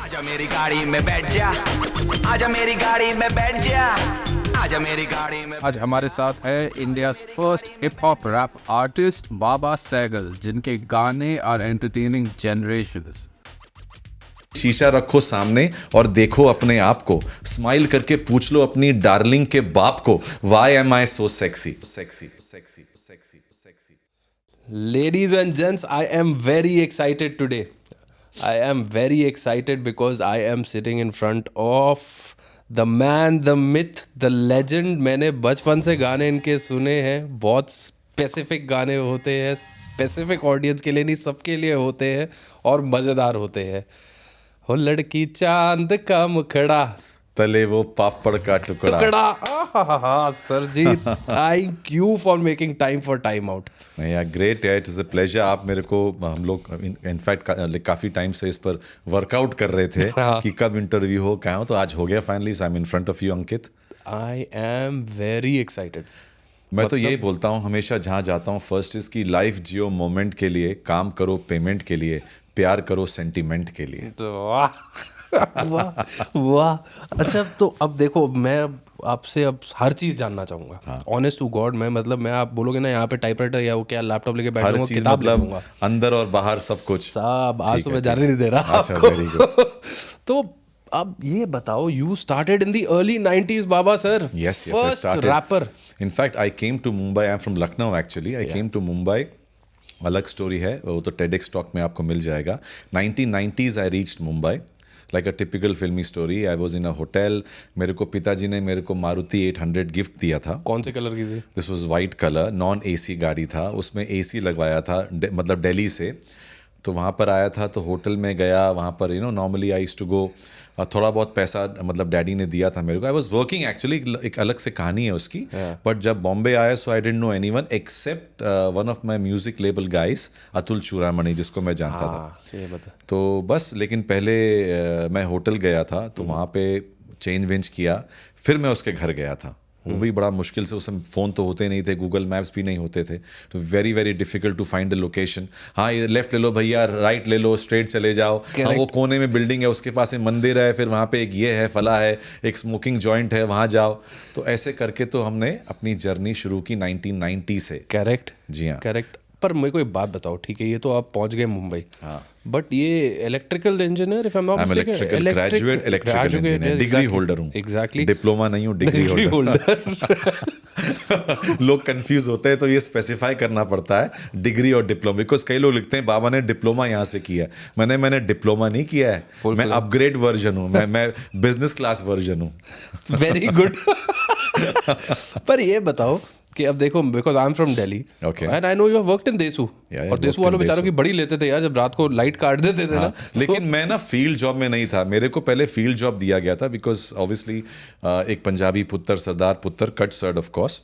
आजा मेरी गाड़ी में बैठ जा, आजा मेरी गाड़ी में बैठ जा, आजा मेरी गाड़ी में। आज हमारे साथ है India first hip hop rap artist Baba Sehgal, जिनके गाने आर एंटरटेनिंग जनरेशंस। शीशा रखो सामने और देखो अपने आप को, स्माइल करके पूछ लो अपनी डार्लिंग के बाप को, why am I so sexy sexy sexy sexy sexy. Ladies and gents, I am very excited today. I am very excited because I am sitting in front of the man, the myth, the legend. मैंने बचपन से गाने इनके सुने हैं, बहुत specific गाने होते हैं, स्पेसिफिक ऑडियंस के लिए नहीं, सबके लिए होते हैं और मज़ेदार होते हैं। हो लड़की चांद का मुखड़ा, तले वो पापड़ का टुकड़ा। Sir ji, thank you for making time for time out. नहीं यार, ग्रेट है, इट इज़ अ प्लेजर। आप मेरे को, हम लोग इनफैक्ट काफ़ी टाइम से इस पर वर्कआउट कर रहे थे कि कब इंटरव्यू हो, क्या हो, तो आज हो गया finally. So I am in front of you Ankit. I am very excited. मैं तो यही बोलता हूँ हमेशा जहाँ जाता हूँ, फर्स्ट इज़ की लाइफ जियो मोमेंट के लिए, काम करो पेमेंट के लिए, प्यार करो सेंटिमेंट के लिए। वाह वाह। अच्छा, तो अब देखो, मैं आपसे अब हर चीज़ जानना चाहूँगा, ऑनेस्ट टू गॉड। मैं मतलब, मैं आप बोलोगे ना यहाँ पे टाइपराइटर या वो क्या लैपटॉप लेके बैठ हर जाऊँगा, चीज़ किताब मतलब लिखूंगा, अंदर और बाहर सब कुछ। सब आज तो ठीक मैं है, जाने नहीं दे रहा अच्छा, आपको। very good. तो अब ये बताओ, you started in the early 90s Baba sir. Yes, I first started. Rapper. In fact, I came to Mumbai. I'm from Lucknow actually. I came to Mumbai. अलग स्टोरी है, वो तो TEDx टॉक में आपको मिल जाएगा। 1990s I reached Mumbai. Like a typical filmy story. I was in a hotel. मेरे को पिताजी ने मेरे को मारुति 800 गिफ्ट दिया था। कौन से कलर की थी? This was white colour, non AC गाड़ी था, उसमें AC लगवाया था, मतलब दिल्ली से। तो वहाँ पर आया था, तो होटल में गया, वहाँ पर normally I used to go, थोड़ा बहुत पैसा मतलब डैडी ने दिया था मेरे को। आई वॉज वर्किंग एक्चुअली, एक अलग से कहानी है उसकी। बट जब बॉम्बे आया, so I didn't know anyone except one of my music label guys, Atul Chudamani, जिसको मैं जानता था। तो बस, लेकिन पहले मैं होटल गया था, तो वहाँ पे चेंज वेंज किया, फिर मैं उसके घर गया था। वो भी बड़ा मुश्किल से, उस समय फ़ोन तो होते नहीं थे, गूगल मैप्स भी नहीं होते थे, तो very very difficult to find the location. हाँ, ये लेफ्ट ले लो भैया, राइट ले लो, स्ट्रेट चले जाओ, हाँ वो कोने में बिल्डिंग है, उसके पास एक मंदिर है, फिर वहाँ पे एक ये है, फला है, एक स्मोकिंग जॉइंट है, वहाँ जाओ। तो ऐसे करके तो हमने अपनी जर्नी शुरू की 1990 से। करेक्ट जी हाँ, करेक्ट। पर मेरे को एक बात बताओ, ठीक है, ये तो आप पहुंच गए मुंबई, हाँ, बट ये electrical engineer, if I am not mistaken, graduate electrical engineer, degree holder हूँ। एग्जैक्टली, डिप्लोमा नहीं हूँ, डिग्री होल्डर। लोग कंफ्यूज होते हैं, तो ये स्पेसिफाई करना पड़ता है डिग्री और डिप्लोमा, बिकॉज कई लोग लिखते हैं बाबा ने डिप्लोमा यहाँ से किया है। मैंने डिप्लोमा नहीं किया है, मैं अपग्रेड वर्जन हूँ, मैं बिजनेस क्लास वर्जन हूँ। Very good. पर ये बताओ कि अब देखो, because I am from Delhi and I know you have worked in DESU, और देसू वालों बेचारों की बड़ी लेते थे यार, जब रात को लाइट काट देते थे ना। लेकिन मैं ना फील्ड जॉब में नहीं था, मेरे को पहले फील्ड जॉब दिया गया था, बिकॉज ऑब्वियसली एक पंजाबी पुत्र, सरदार पुत्र, कट सर्ड ऑफ कोर्स।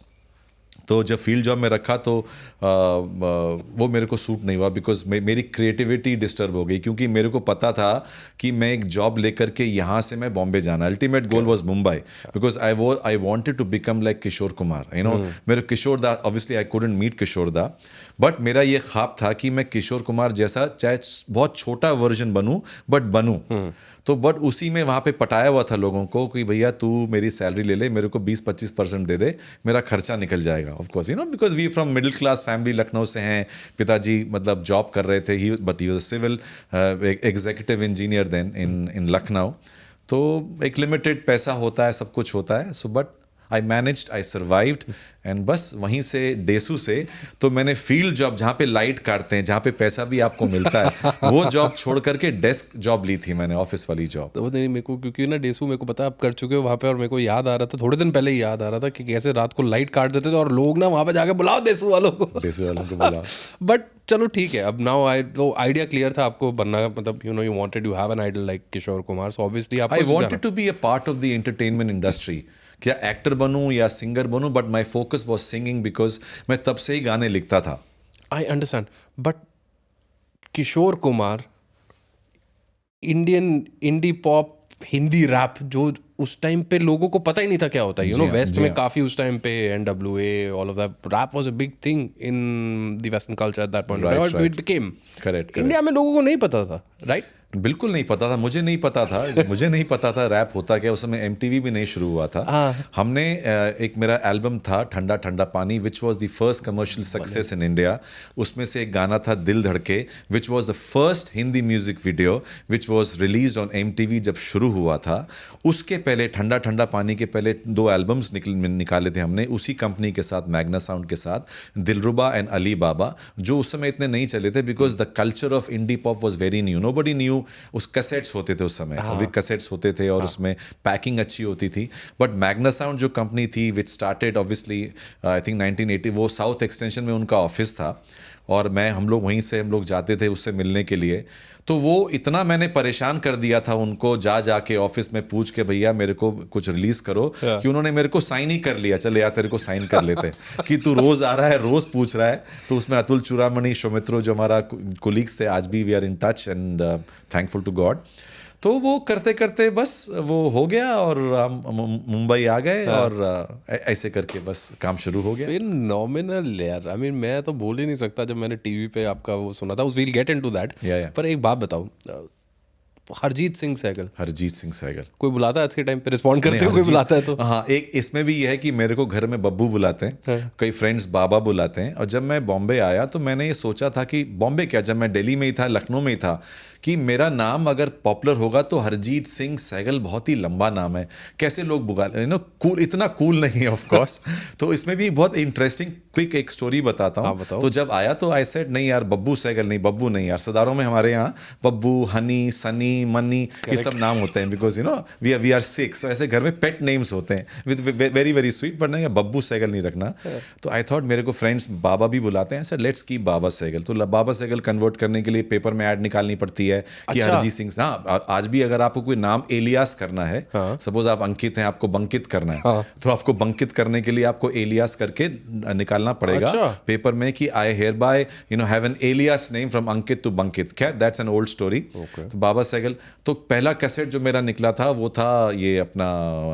तो जब फील्ड जॉब में रखा तो वो मेरे को सूट नहीं हुआ, बिकॉज मेरी क्रिएटिविटी डिस्टर्ब हो गई, क्योंकि मेरे को पता था कि मैं एक जॉब लेकर के यहाँ से मैं बॉम्बे जाना, ultimate goal was Mumbai, because I wanted to become like Kishore Kumar, मेरे Kishore da, obviously I couldn't meet Kishore da, but मेरा ये ख्वाब था कि मैं किशोर कुमार जैसा चाहे बहुत छोटा वर्जन बनूं, बट बनूं। तो बट उसी में वहाँ पे पटाया हुआ था लोगों को कि भैया तू मेरी सैलरी ले ले, मेरे को 20-25% दे दे, मेरा खर्चा निकल जाएगा। Of course because we from middle class family, Lucknow से हैं, पिताजी मतलब जॉब कर रहे थे, but he was civil executive engineer then in Lucknow. तो एक लिमिटेड पैसा होता है, सब कुछ होता है। So but I managed, I survived, and बस वहीं से डेसू से तो मैंने फील्ड जॉब, जहाँ पे लाइट काटते हैं, जहाँ पे पैसा भी आपको मिलता है, वो जॉब छोड़ करके डेस्क जॉब ली थी मैंने, ऑफिस वाली जॉब। तो नहीं, मेरे को क्योंकि ना डेसू, मेरे को पता आप कर चुके हो वहाँ पे, और मेरे को याद आ रहा था, थोड़े दिन पहले ही याद आ रहा था कि कैसे रात को लाइट काट देते थे और लोग ना वहाँ पे जाके बुलाओ डेसू वालों को, डेसू वालों को बुलाओ। बट चलो ठीक है, अब नाउ वो आइडिया क्लियर था आपको बनना, मतलब you wanted, you have an idol like Kishore Kumar, so obviously आप I wanted to be a part of the entertainment industry, क्या एक्टर बनूं या सिंगर बनूं, but my focus was singing, because मैं तब से ही गाने लिखता था। I understand, but Kishore Kumar, Indian indie pop, Hindi rap, जो उस टाइम पे लोगों को पता ही नहीं था क्या होता है, वेस्ट में काफी उस टाइम पे NWA, all of that, rap was a big thing in the western culture at that point, it became. Correct. India में लोगों को नहीं पता था, राइट? बिल्कुल नहीं पता था, मुझे नहीं पता था मुझे नहीं पता था रैप होता क्या। उस समय एमटीवी भी नहीं शुरू हुआ था। हमने एक मेरा एल्बम था ठंडा ठंडा पानी, which was the first commercial success in India. उसमें से एक गाना था दिल धड़के, which was the first Hindi music video which was released on MTV जब शुरू हुआ था। उसके पहले ठंडा ठंडा पानी के पहले 2 एल्बम्स निकाले थे हमने उसी कंपनी के साथ, मैग्ना साउंड के साथ, दिलरुबा एंड अली बाबा, जो उस समय इतने नहीं चले थे because the culture of indie pop was very new, nobody new. उस कैसेट्स होते थे उस समय, अभी कैसेट्स होते थे और उसमें पैकिंग अच्छी होती थी। बट मैग्ना साउंड जो कंपनी थी which started obviously I think 1980, वो साउथ एक्सटेंशन में उनका ऑफिस था और हम लोग जाते थे उससे मिलने के लिए। तो वो इतना मैंने परेशान कर दिया था उनको, जाके ऑफिस में पूछ के भैया मेरे को कुछ रिलीज करो, कि उन्होंने मेरे को साइन ही कर लिया, चले यार तेरे को साइन कर लेते कि तू रोज आ रहा है, रोज पूछ रहा है। तो उसमें अतुल चूरामणि, शौमित्रो जो हमारा कोलीग्स थे, आज भी we are in touch and thankful to God. तो वो करते करते बस वो हो गया और हम मुंबई आ गए और ऐसे करके बस काम शुरू हो गया। नॉमिनल यार, आई मीन मैं तो बोल ही नहीं सकता जब मैंने टीवी पे आपका वो सुना था। We'll get into that. पर एक बात बताओ, हरजीत सिंह सहगल कोई बुलाता है आज के टाइम पे, रिस्पॉन्ड करते हो कोई बुलाता है तो? हाँ, एक इसमें भी ये है कि मेरे को घर में बब्बू बुलाते हैं, कई फ्रेंड्स बाबा बुलाते हैं। और जब मैं बॉम्बे आया तो मैंने ये सोचा था कि बॉम्बे क्या, जब मैं दिल्ली में ही था, लखनऊ में ही था, कि मेरा नाम अगर पॉपुलर होगा तो हरजीत सिंह सहगल बहुत ही लंबा नाम है, कैसे लोग कूल, इतना कूल नहीं है ऑफ कोर्स। तो इसमें भी बहुत इंटरेस्टिंग क्विक एक स्टोरी बताता हूँ। तो जब आया तो आई सेड नहीं यार, बब्बू सहगल नहीं, बब्बू नहीं यार। सरदारों में हमारे यहाँ बब्बू, हनी, सनी, मनी, ये सब नाम होते हैं बिकॉज वी आर 6। ऐसे घर में पेट नेम्स होते हैं with very very sweet, but नहीं बब्बू सहगल नहीं रखना। तो आई थॉट मेरे को फ्रेंड्स बाबा भी बुलाते हैं, सर लेट्स कीप बाबा सहगल। तो बाबा सहगल कन्वर्ट करने के लिए पेपर में ऐड निकालनी पड़ती है कि हरजीत सिंह। हाँ, आज भी अगर आपको कोई नाम एलियास करना है, सपोज आप अंकित हैं, आपको बंकित करना है, तो आपको बंकित करने के लिए आपको एलियास करके निकालना पड़ेगा पेपर में कि I hereby have an alias name from Ankit to Bunkit. खैर दैट्स एन ओल्ड स्टोरी। तो बाबा सहगल, तो पहला कैसेट जो मेरा निकला था वो था ये अपना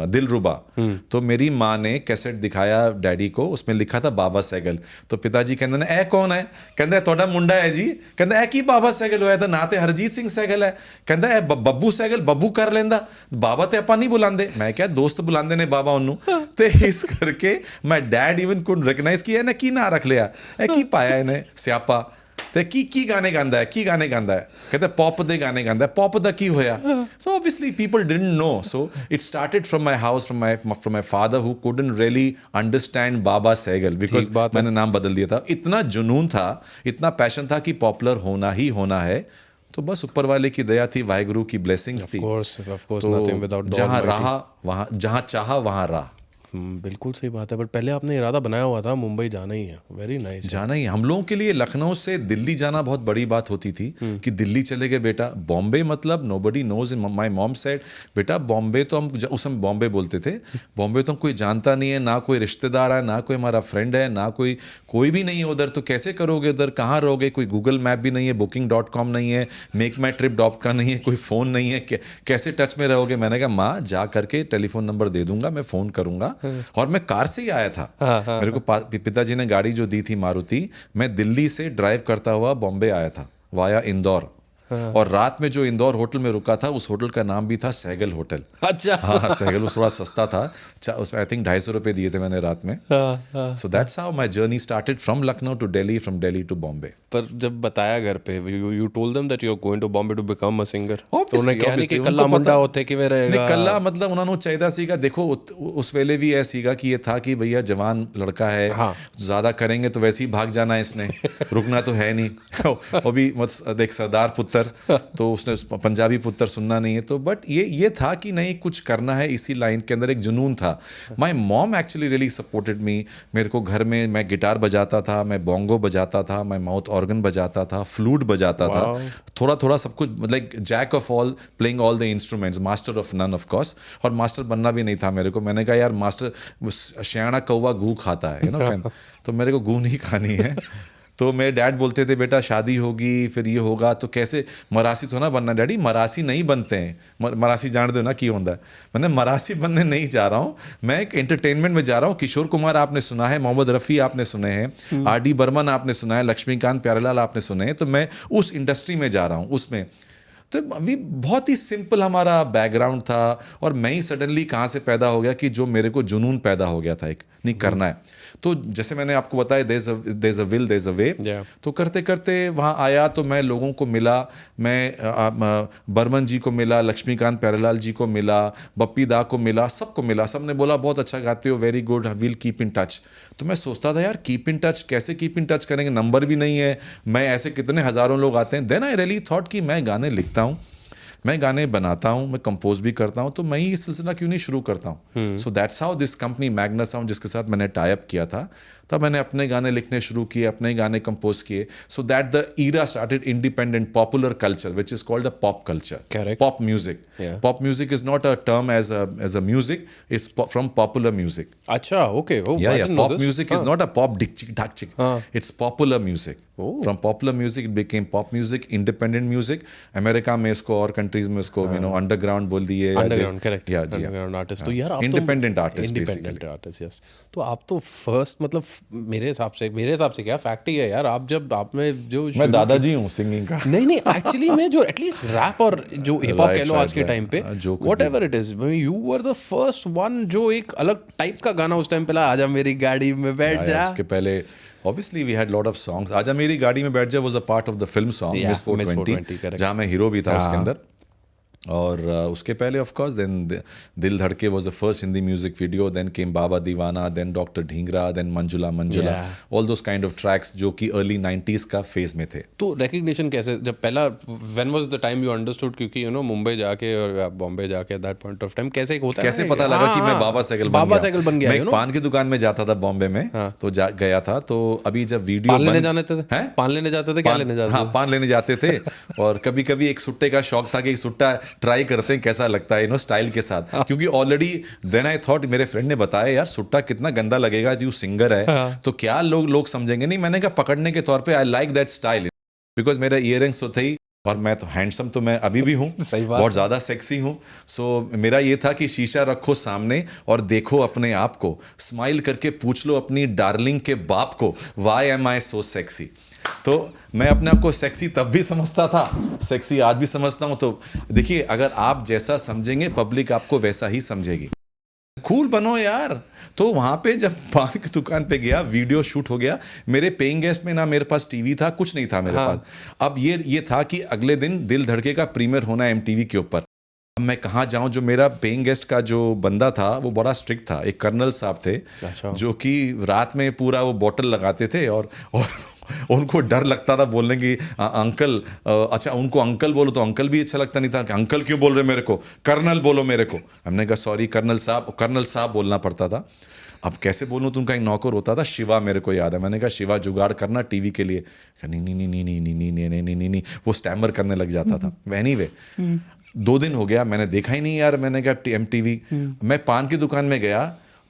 दिलरुबा। तो मेरी माँ ने कैसेट दिखाया डैडी को, उसमें लिखा था बाबा सहगल। तो पिताजी कहते ने ए कौन है, कहते तोड़ा मुंडा है जी, कहते ए की बाबा सहगल होया, तो ना ते हरजीत सिंह सहगल है, कहता है बब्बू सहगल बब्बू कर लेंदा, बाबा ते ਆਪਾਂ नहीं बुलांदे। मैं क्या दोस्त बुलांदे ने बाबा ओनू, ते इस करके my dad even could recognise कि इन्हें की ना रख लिया, ए की पाया इन्हें स्यापा, ते की गाने गांदा है, की गाने गांदा है, कहते पॉप दे गाने गांदा है, पॉप दा की होया। So obviously people didn't know, so it started from my house, from my father who couldn't really understand Baba Sehgal because मैंने नाम बदल दिया था। इतना जुनून था, इतना पैशन था कि पॉपुलर होना ही होना है। तो बस ऊपर वाले की दया थी, वाहिगुरु की ब्लेसिंग्स थी। तो जहाँ रहा वहाँ, जहाँ चाहा वहाँ रहा। बिल्कुल सही बात है। बट पहले आपने इरादा बनाया हुआ था मुंबई जाना ही है। Very nice. जाना ही, हम लोगों के लिए लखनऊ से दिल्ली जाना बहुत बड़ी बात होती थी कि दिल्ली चले गए बेटा, बॉम्बे मतलब nobody knows. In my mom said बेटा बॉम्बे तो हम उस समय बॉम्बे बोलते थे, बॉम्बे तो हम कोई जानता नहीं है, ना कोई रिश्तेदार है, ना कोई हमारा फ्रेंड है, ना कोई भी नहीं है उधर, तो कैसे करोगे उधर, कहाँ रहोगे, कोई गूगल मैप भी नहीं है, booking.com नहीं है, मेकमाईट्रिप का नहीं है, कोई फ़ोन नहीं है, कैसे टच में रहोगे। मैंने कहा माँ जा करके टेलीफोन नंबर दे दूंगा, मैं फ़ोन करूंगा। और मैं कार से ही आया था। मेरे को पिताजी ने गाड़ी जो दी थी मारुति, मैं दिल्ली से ड्राइव करता हुआ बॉम्बे आया था वाया इंदौर। और रात में जो इंदौर होटल में रुका था, उस होटल का नाम भी था सहगल होटल। अच्छा। हाँ, सहगल उस थोड़ा सस्ता था, उसमें आई थिंक 250 रुपये दिए थे मैंने रात में। So that's how my journey started from Lucknow to Delhi, from Delhi to Bombay. पर जब बताया घर पे, you told them that you are going to Bombay to become a singer, तो उन्हें क्या नहीं कि कल्ला मुंडा होते कि वे रहेगा। नहीं, कल्ला मतलब उन्होंने चाहिए सीगा। देखो उस वेले भी ऐसा सीगा कि ये था कि भैया जवान लड़का है, ज्यादा करेंगे तो वैसे ही भाग जाना है इसने, रुकना तो है नहीं। वो भी देख सरदार पुत्र, तो उसने पंजाबी पुत्र सुनना नहीं है। तो बट ये था कि नहीं कुछ करना है इसी लाइन के अंदर, एक जुनून था। My mom actually really supported me. मेरे को घर में मैं गिटार बजाता था, मैं बोंगो बजाता था, मैं माउथ ऑर्गन बजाता था, फ्लूट बजाता था, थोड़ा थोड़ा सब कुछ, like jack of all, playing all the instruments, master of none of course. और मास्टर बनना भी नहीं था मेरे को। मैंने कहा यार मास्टर, श्याणा कौवा गू खाता है, तो मेरे को गू नहीं खानी है। तो मेरे डैड बोलते थे बेटा शादी होगी फिर ये होगा, तो कैसे मरासी तो ना बनना। डैडी मरासी नहीं बनते हैं, मरासी जान दो ना की होता है। मैंने मरासी बनने नहीं जा रहा हूँ, मैं एक एंटरटेनमेंट में जा रहा हूँ। किशोर कुमार आपने सुना है, मोहम्मद रफ़ी आपने सुने हैं, आर.डी. बर्मन आपने सुना है, लक्ष्मीकांत प्यारेलाल आपने सुने हैं, तो मैं उस इंडस्ट्री में जा रहा हूँ, उसमें। तो अभी बहुत ही सिंपल हमारा बैकग्राउंड था और मैं ही सडनली कहाँ से पैदा हो गया कि जो मेरे को जुनून पैदा हो गया था एक नहीं करना है। तो जैसे मैंने आपको बताया there is a will there is a way. तो करते करते वहाँ आया तो मैं लोगों को मिला, मैं बर्मन जी को मिला, लक्ष्मीकांत प्यारेलाल जी को मिला, बप्पी दा को मिला, सबको मिला। सब ने बोला बहुत अच्छा गाते हो, very good, will keep in touch. तो मैं सोचता था यार कीप इन टच कैसे कीप इन टच करेंगे, नंबर भी नहीं है, मैं ऐसे कितने हज़ारों लोग आते हैं। देन आई रियली थॉट कि मैं गाने लिखता हूँ, मैं गाने बनाता हूँ, मैं कंपोज भी करता हूँ, तो मैं ही ये सिलसिला क्यों नहीं शुरू करता हूँ। सो that's how this company Magna sound, जिसके साथ मैंने टाई अप किया था, तब मैंने अपने गाने लिखने शुरू किए, अपने गाने कंपोज किए। So that the era started independent popular culture which is called a pop culture. Correct. Pop music, pop music is not a term as a music, it's from popular music. अच्छा, okay. Oh, I Yeah, didn't know pop this. music is not a pop dick chick dak chick. It's popular music. From popular music it became pop music, independent music. America में इसको और countries में इसको underground बोल दिए। Underground, correct. या underground artist. तो यार आप independent artist, independent artist, yes. तो आप तो फर्स्ट मतलब मेरे हिसाब से क्या फैक्ट ही है यार, आप जब आपने जो मैं दादाजी हूँ सिंगिंग का। नहीं एक्चुअली में जो एटलीस्ट रैप और जो हिप हॉप कह लो आज के टाइम पे, what ever it is, you were the first one जो एक अलग टाइप का गाना उस टाइम पे लाया, आजा मेरी गाड़ी में बैठ जा। उसके पहले obviously we had lot of songs. आजा मेरी गाड़ी में बैठ जा was a part of the film song Miss 420, जहाँ मैं हीरो भी था उसके अंदर। और उसके पहले of course then Dil Dhadke was the first Hindi music video, then came Baba Deewana, then doctor Dhingra, then Manjula Manjula, all those kind of tracks जो कि अर्ली 90s का फेज में थे। तो रिकग्निशन कैसे, जब पहला when was the time you understood, क्योंकि यू नो मुंबई जाके और बॉम्बे जाके eight that point of time कैसे होता है, कैसे पता लगा कि मैं बाबा सैगल बन गया। मैं एक पान की दुकान में जाता था बॉम्बे में, तो गया था। तो अभी जब वीडियो पान लेने जाते थे, पान लेने जाते थे, क्या लेने जाते थे? हाँ, पान लेने जाते थे। और कभी कभी एक सुट्टे का शौक था कि एक सुट्टा ट्राई करते हैं कैसा लगता है, स्टाइल के साथ। क्योंकि ऑलरेडी देन आई थॉट, मेरे फ्रेंड ने बताया यार सुट्टा कितना गंदा लगेगा, जो सिंगर है तो क्या लोग समझेंगे। नहीं, मैंने कहा पकड़ने के तौर पे I like that style, because मेरा इयररिंग्स तो थे ही, और मैं तो हैंडसम तो मैं अभी भी हूँ, बहुत ज़्यादा सेक्सी हूँ। सो मेरा ये था कि शीशा रखो सामने और देखो अपने आप को, स्माइल करके पूछ लो अपनी डार्लिंग के बाप को, वाई एम आई सो सेक्सी। तो मैं अपने आप को सेक्सी तब भी समझता था, सेक्सी आज भी समझता हूँ। तो देखिए, अगर आप जैसा समझेंगे पब्लिक आपको वैसा ही समझेगी। कूल बनो यार। तो वहाँ पे जब पान की दुकान पे गया, वीडियो शूट हो गया, मेरे पेइंग गेस्ट में ना मेरे पास टीवी था, कुछ नहीं था मेरे पास। अब ये था कि अगले दिन दिल धड़के का प्रीमियर होना है एमटीवी के ऊपर। अब मैं कहाँ जाऊँ, जो मेरा पेइंग गेस्ट का जो बंदा था वो बड़ा स्ट्रिक्ट था, एक कर्नल साहब थे, जो कि रात में पूरा वो बॉटल लगाते थे और उनको डर लगता था बोलने की अंकल। अच्छा, उनको अंकल बोलो तो अंकल भी अच्छा लगता नहीं था कि अंकल क्यों बोल रहे मेरे को, कर्नल बोलो मेरे को। हमने कहा सॉरी कर्नल साहब बोलना पड़ता था। अब कैसे बोलूँ, तो उनका एक नौकर होता था शिवा, मेरे को याद है। मैंने कहा शिवा जुगाड़ करना टीवी के लिए। नहीं नहीं नहीं नहीं नहीं नहीं नहीं नहीं नहीं नहीं, वो स्टैमर करने लग जाता था। एनीवे 2 दिन हो गया, मैंने देखा ही नहीं यार। मैंने कहा एमटीवी, मैं पान की दुकान में गया,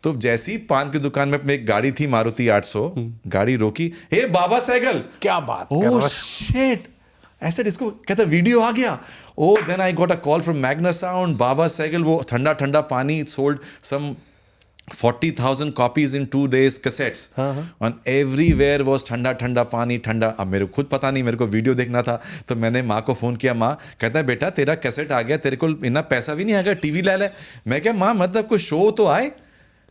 तो जैसी पान की दुकान में अपनी एक गाड़ी थी मारुति 800, गाड़ी रोकी, हे बाबा सैगल, क्या बात कर रहा है? शिट, ऐसे डिस्को कहता वीडियो आ गया। Oh then I got a call from Magna Sound, Baba Sehgal, वो Thanda Thanda Pani sold some 40,000 copies in 2 days cassettes, and everywhere was ठंडा ठंडा पानी ठंडा। अब मेरे को खुद पता नहीं, मेरे को वीडियो देखना था। तो मैंने माँ को फ़ोन किया, माँ कहता है बेटा तेरा कैसेट आ गया, तेरे को इतना पैसा भी नहीं आएगा, टीवी ले ले। मैं क्या माँ, मतलब कोई शो तो आए।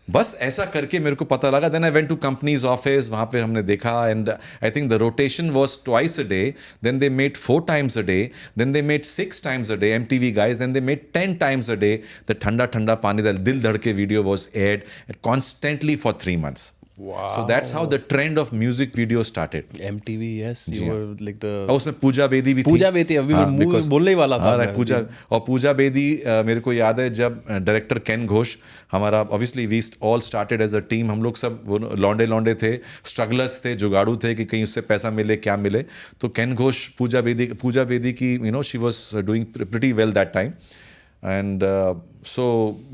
बस ऐसा करके मेरे को पता लगा। Then I went to companies office, वहाँ पे हमने देखा, and I think the rotation was twice a day, then they made 4 times a day, then they made 6 times a day, MTV guys, then they made 10 times a day. The ठंडा ठंडा पानी, the दिल धड़के video was aired constantly for 3 months. Wow. So that's how the trend of music video started. MTV, yes, you were like the. और उसमें पूजा बेदी भी थी। पूजा बेदी, अभी मैं बोलने ही वाला था। पूजा बेदी, मेरे को याद है जब डायरेक्टर केन घोष, हमारा obviously we all started as a team, हम लोग सब लौंडे थे, स्ट्रगलर्स थे, जुगाड़ू थे कि कहीं उससे पैसा मिले क्या मिले। तो केन घोष पूजा बेदी की she was doing pretty well that time. And so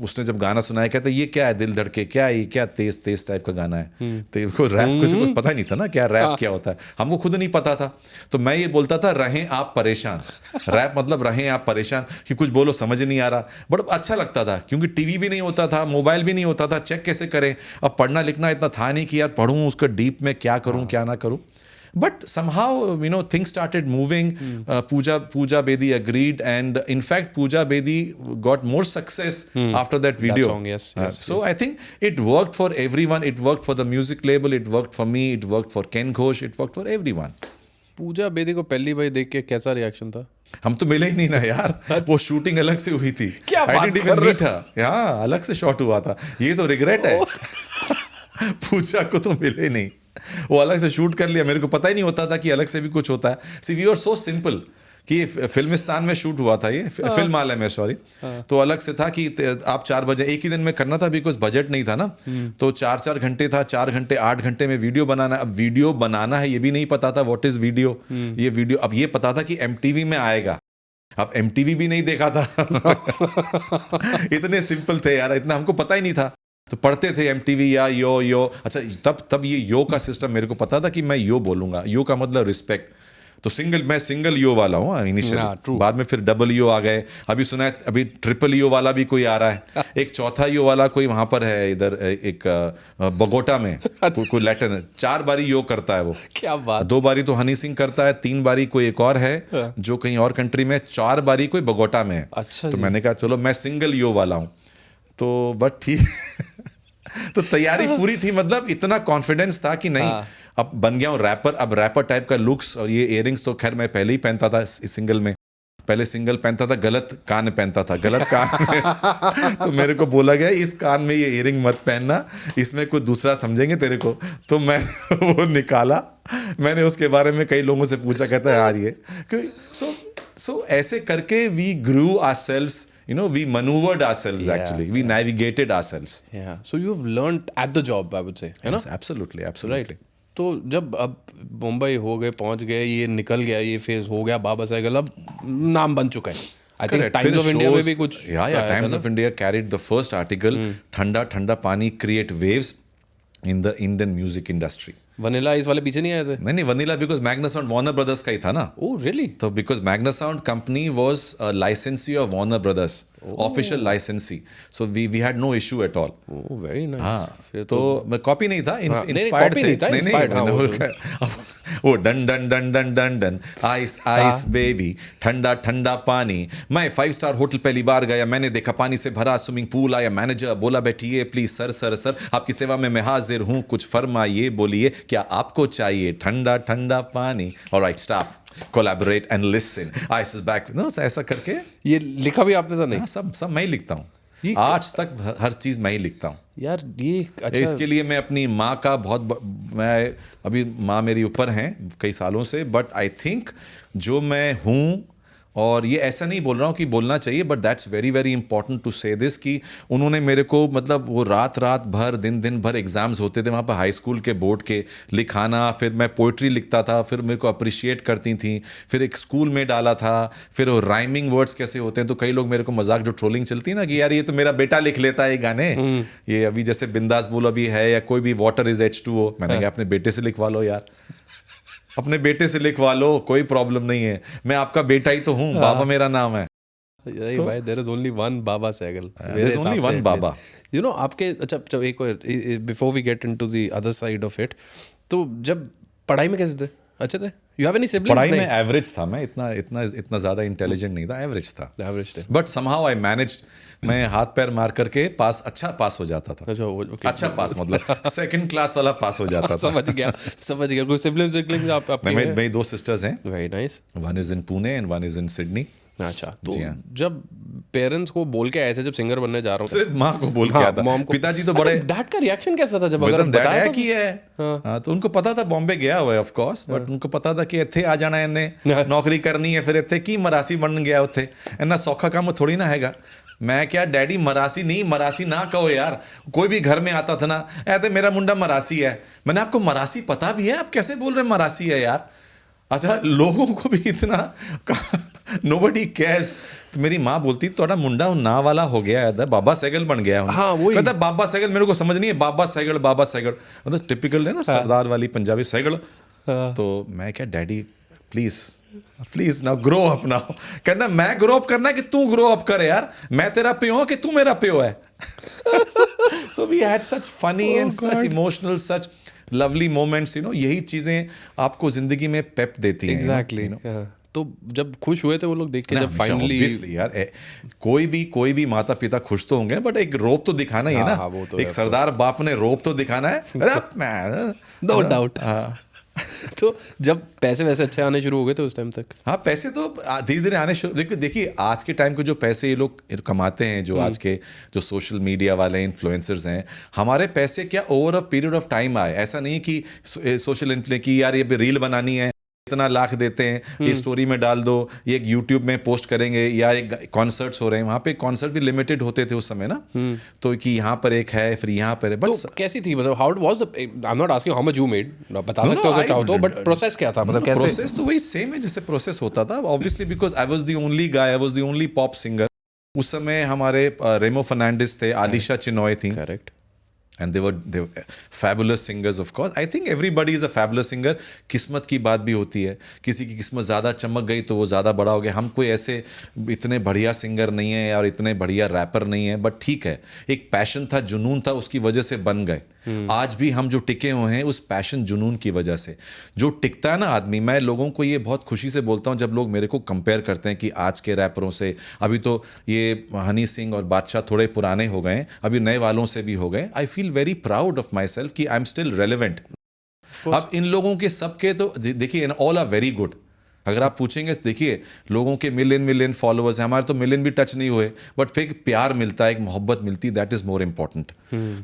उसने जब गाना सुनाया, कहता ये क्या है दिल धड़के, क्या है, क्या तेज टाइप का गाना है। तो रैप कुछ पता नहीं था ना, क्या रैप क्या होता है, हमको खुद नहीं पता था। तो मैं ये बोलता था रहें आप परेशान, रैप मतलब रहें आप परेशान, कि कुछ बोलो समझ नहीं आ रहा, बट अच्छा लगता था। क्योंकि टीवी भी नहीं होता था, मोबाइल भी नहीं होता था, चेक कैसे करें। अब पढ़ना लिखना इतना था नहीं कि यार पढ़ूँ, उसका डीप में क्या करूँ क्या ना करूँ। But somehow, things started moving. Pooja Bedi agreed, and in fact, Pooja Bedi got more success after that video. song, yes, So I think it worked for everyone. It worked for the music label. It worked for me. It worked for Ken Ghosh. It worked for everyone. पूजा बेदी को पहली बार देख के कैसा reaction था? हम तो मिले ही नहीं ना यार. वो शूटिंग अलग से हुई थी. क्या बात I didn't even meet her. हाँ, अलग से शॉट हुआ था. ये तो रिग्रेट है. पूजा को तो मिले नहीं. वो अलग से शूट कर लिया. मेरे को पता ही नहीं होता था कि अलग से भी कुछ होता है. See, we were so simple कि फिल्मिस्तान में शूट हुआ था ये, फिल्म आलय में, सॉरी. तो अलग से था कि आप 4 बजे एक ही दिन में करना था, बिकॉज बजट नहीं था ना. तो 4 घंटे था, 4 घंटे 8 घंटे में वीडियो बनाना. अब वीडियो बनाना है ये भी नहीं पता था, व्हाट इज वीडियो. ये वीडियो अब ये पता था कि MTV में आएगा. अब MTV भी नहीं देखा था. इतने सिंपल थे यार, इतना हमको पता ही नहीं था. तो पढ़ते थे MTV या यो. अच्छा, तब ये यो का सिस्टम मेरे को पता था कि मैं यो बोलूंगा. यो का मतलब रिस्पेक्ट. तो मैं सिंगल यो वाला हूँ इनिशियली. बाद में फिर डबल यो आ गए. अभी सुना है अभी ट्रिपल यो वाला भी कोई आ रहा है. एक चौथा यो वाला कोई वहां पर है इधर, एक बगोटा में कोई लैटिन 4 बारी यो करता है वो. क्या बात. 2 बारी तो हनी सिंह करता है, 3 बारी कोई एक और है जो कहीं और कंट्री में, 4 बारी कोई बगोटा में है. अच्छा. तो मैंने कहा चलो मैं सिंगल यो वाला हूँ. तो बट ठीक. तो तैयारी पूरी थी, मतलब इतना कॉन्फिडेंस था कि नहीं. अब बन गया हूँ रैपर. अब रैपर टाइप का लुक्स और ये इयरिंग्स तो खैर मैं पहले ही पहनता था सिंगल में. पहले सिंगल पहनता था, गलत कान में पहनता था, गलत कान में. तो मेरे को बोला गया इस कान में ये इयरिंग मत पहनना, इसमें कुछ दूसरा समझेंगे तेरे को. तो मैं वो निकाला. मैंने उसके बारे में कई लोगों से पूछा, कहता है यार ये सो ऐसे करके we grew ourselves. We maneuvered ourselves actually. We navigated ourselves. Yeah. So you've learned at the job, I would say. है ना? Yes, absolutely. Right. तो जब अब मुंबई हो गए, पहुंच गए, ये निकल गया, ये फेज हो गया, बाबा साइकिल अब नाम बन चुका है. I think Times of India में भी कुछ. Yeah. Times of India carried the first article. ठंडा पानी create waves in the Indian music industry. Vanilla Ice वाले पीछे नहीं आए थे? नहीं, Vanilla because Magna Sound Warner Brothers का ही था ना. Oh really? तो because Magna Sound company was licensee of Warner Brothers, official licensee. So we had no issue at all. Oh very nice. हाँ, तो कॉपी नहीं था, इंस्पायर्ड थे. नहीं, वो done done done done done done ice ice baby, Thanda Pani. मैं 5 star hotel पहली बार गया, मैंने देखा पानी से भरा स्विमिंग पूल. आया मैनेजर, बोला बैठिए प्लीज. सर आपकी सेवा में मैं हाजिर हूँ, कुछ फरमाइए, बोलिए क्या आपको चाहिए. ठंडा पानी. Alright, stop, collaborate and listen, ice is back. No, ऐसा करके. ये लिखा भी आपने था? नहीं. हाँ, सब मैं ही लिखता हूँ. आज तक हर चीज मैं ही लिखता हूँ यार. ये अच्छा. इसके लिए मैं अपनी माँ का मैं अभी माँ मेरी ऊपर हैं कई सालों से, बट आई थिंक जो मैं हूँ, और ये ऐसा नहीं बोल रहा हूँ कि बोलना चाहिए, but that's very very important to say this, कि उन्होंने मेरे को, मतलब वो रात भर दिन भर एग्जाम्स होते थे वहाँ पर हाई स्कूल के बोर्ड के, लिखाना. फिर मैं पोइट्री लिखता था, फिर मेरे को अप्रिशिएट करती थी. फिर एक स्कूल में डाला था. फिर वो राइमिंग वर्ड्स कैसे होते हैं, तो कई लोग मेरे को मजाक, जो ट्रोलिंग चलती है ना कि यार ये तो मेरा बेटा लिख लेता है ये गाने. ये अभी जैसे बिंदास बोलो अभी है, या कोई भी वाटर इज H2O. मैंने कहा अपने बेटे से लिखवा लो यार, अपने बेटे से लिखवा लो, कोई प्रॉब्लम नहीं है. मैं आपका बेटा ही तो हूँ, बाबा मेरा नाम है. भाई there is only one Baba Sehgal. There is only one Baba. You know आपके. अच्छा, एक और before we get into the other side of it, तो जब पढ़ाई में कैसे थे? अच्छे थे? You have any siblings? पढ़ाई में एवरेज था मैं, इतना ज्यादा इंटेलिजेंट नहीं था, एवरेज था. एवरेज थे. But somehow I managed. मैं हाथ पैर मार करके अच्छा पास हो जाता था. अच्छा पास मतलब सेकंड क्लास वाला पास हो जाता था. समझ गया. कोई सिबलिंग्स आप? मेरी 2 सिस्टर्स हैं. Very nice. One is in Pune and one is in Sydney. अच्छा, तो जब पेरेंट्स को बोल के आए थे जब सिंगर बनने जा रहा हूँ, सिर्फ माँ को बोल के आया था. पिताजी तो बड़े. डैड का रिएक्शन कैसा था जब अगर बताया कि है? हाँ, तो उनको पता था बॉम्बे गया हुआ है ऑफ कोर्स, बट उनको पता था कि इत्थे आ जाना है, इन्हें नौकरी करनी है, फिर इत्थे की मरासी बन गया उत्थे. इन्ना सौखा काम थोड़ी ना हैगा. मैं क्या डैडी मरासी नहीं, मरासी ना कहो यार. कोई भी घर में आता था ना, ऐसे मेरा मुंडा मरासी है. मैंने आपको मरासी पता भी है, आप कैसे बोल रहे मरासी है यार. अच्छा, लोगों को भी इतना नोबडी केयर्स. तो मेरी माँ बोलती थोड़ा मुंडा ना वाला हो गया है, बाबा सहगल बन गया है. हाँ, वही कहता बाबा सहगल, मेरे को समझ नहीं है. बाबा सहगल मतलब टिपिकल है ना, सरदार वाली पंजाबी सहगल. तो मैं क्या daddy please now grow up now. कहता मैं ग्रो अप करना है कि तू ग्रो अप करे यार. मैं तेरा प्यो हूं कि तू मेरा प्यो है. So we had such funny and such emotional, such lovely moments, यही चीज़ें आपको ज़िंदगी में पेप देती हैं। एग्जैक्टली। तो जब खुश हुए थे वो लोग देख के, जब फाइनली ऑब्वियसली यार, कोई भी माता पिता खुश तो होंगे, बट एक रोप तो दिखाना ही है ना। हाँ, वो तो एक सरदार बाप ने रोप तो दिखाना है। No doubt. तो जब पैसे वैसे अच्छे आने शुरू हो गए थे उस टाइम तक? हाँ, पैसे तो धीरे धीरे आने शुरू। देखिए आज के टाइम के जो पैसे ये लोग कमाते हैं, जो आज के जो सोशल मीडिया वाले इन्फ्लुएंसर्स हैं, हमारे पैसे क्या over a period of time आए। ऐसा नहीं कि सोशल इंटरनेट की यार ये रील बनानी है, इतना लाख देते हैं, ये स्टोरी में डाल दो, ये एक यूट्यूब में पोस्ट करेंगे, या एक कॉन्सर्ट्स हो रहे हैं, वहाँ पे कॉन्सर्ट भी लिमिटेड होते थे उस समय ना। तो कि यहाँ पर एक है, फिर यहाँ पर है। बट तो कैसी थी, मतलब how was I am not asking how much you made, बता सकते हो अगर चाहो तो, बट प्रोसेस क्या था, मतलब कैसे? प्रोसेस तो वही सेम है जैसे प्रोसेस होता था, obviously, because I was the only guy, I was the only pop singer. उस समय हमारे रेमो फर्नांडिस थे, आलिशा चिनॉय थी, correct, and they were fabulous singers, of course. I think everybody is a fabulous singer. किस्मत की बात भी होती है, किसी की किस्मत ज़्यादा चमक गई तो वो ज़्यादा बड़ा हो गया। हम कोई ऐसे इतने बढ़िया सिंगर नहीं है और इतने बढ़िया रैपर नहीं है, बट ठीक है, एक पैशन था, जुनून था, उसकी वजह से बन गए। आज भी हम जो टिके हुए हैं उस पैशन जुनून की वजह से। जो टिकता है ना आदमी, मैं लोगों को ये बहुत खुशी से बोलता हूँ जब लोग मेरे को कंपेयर करते हैं कि आज के रैपरों से, अभी तो ये हनी सिंह और बादशाह थोड़े पुराने हो गए, अभी नए वालों से भी हो गए। I feel very proud of my self कि आई एम स्टिल रेलिवेंट। अब इन लोगों के सबके तो देखिए, ऑल आर वेरी गुड। अगर आप पूछेंगे, देखिए लोगों के मिलियन फॉलोअर्स हैं, हमारे तो मिलियन भी टच नहीं हुए, बट फिर प्यार मिलता है, एक मोहब्बत मिलती है, दैट इज मोर इंपॉर्टेंट।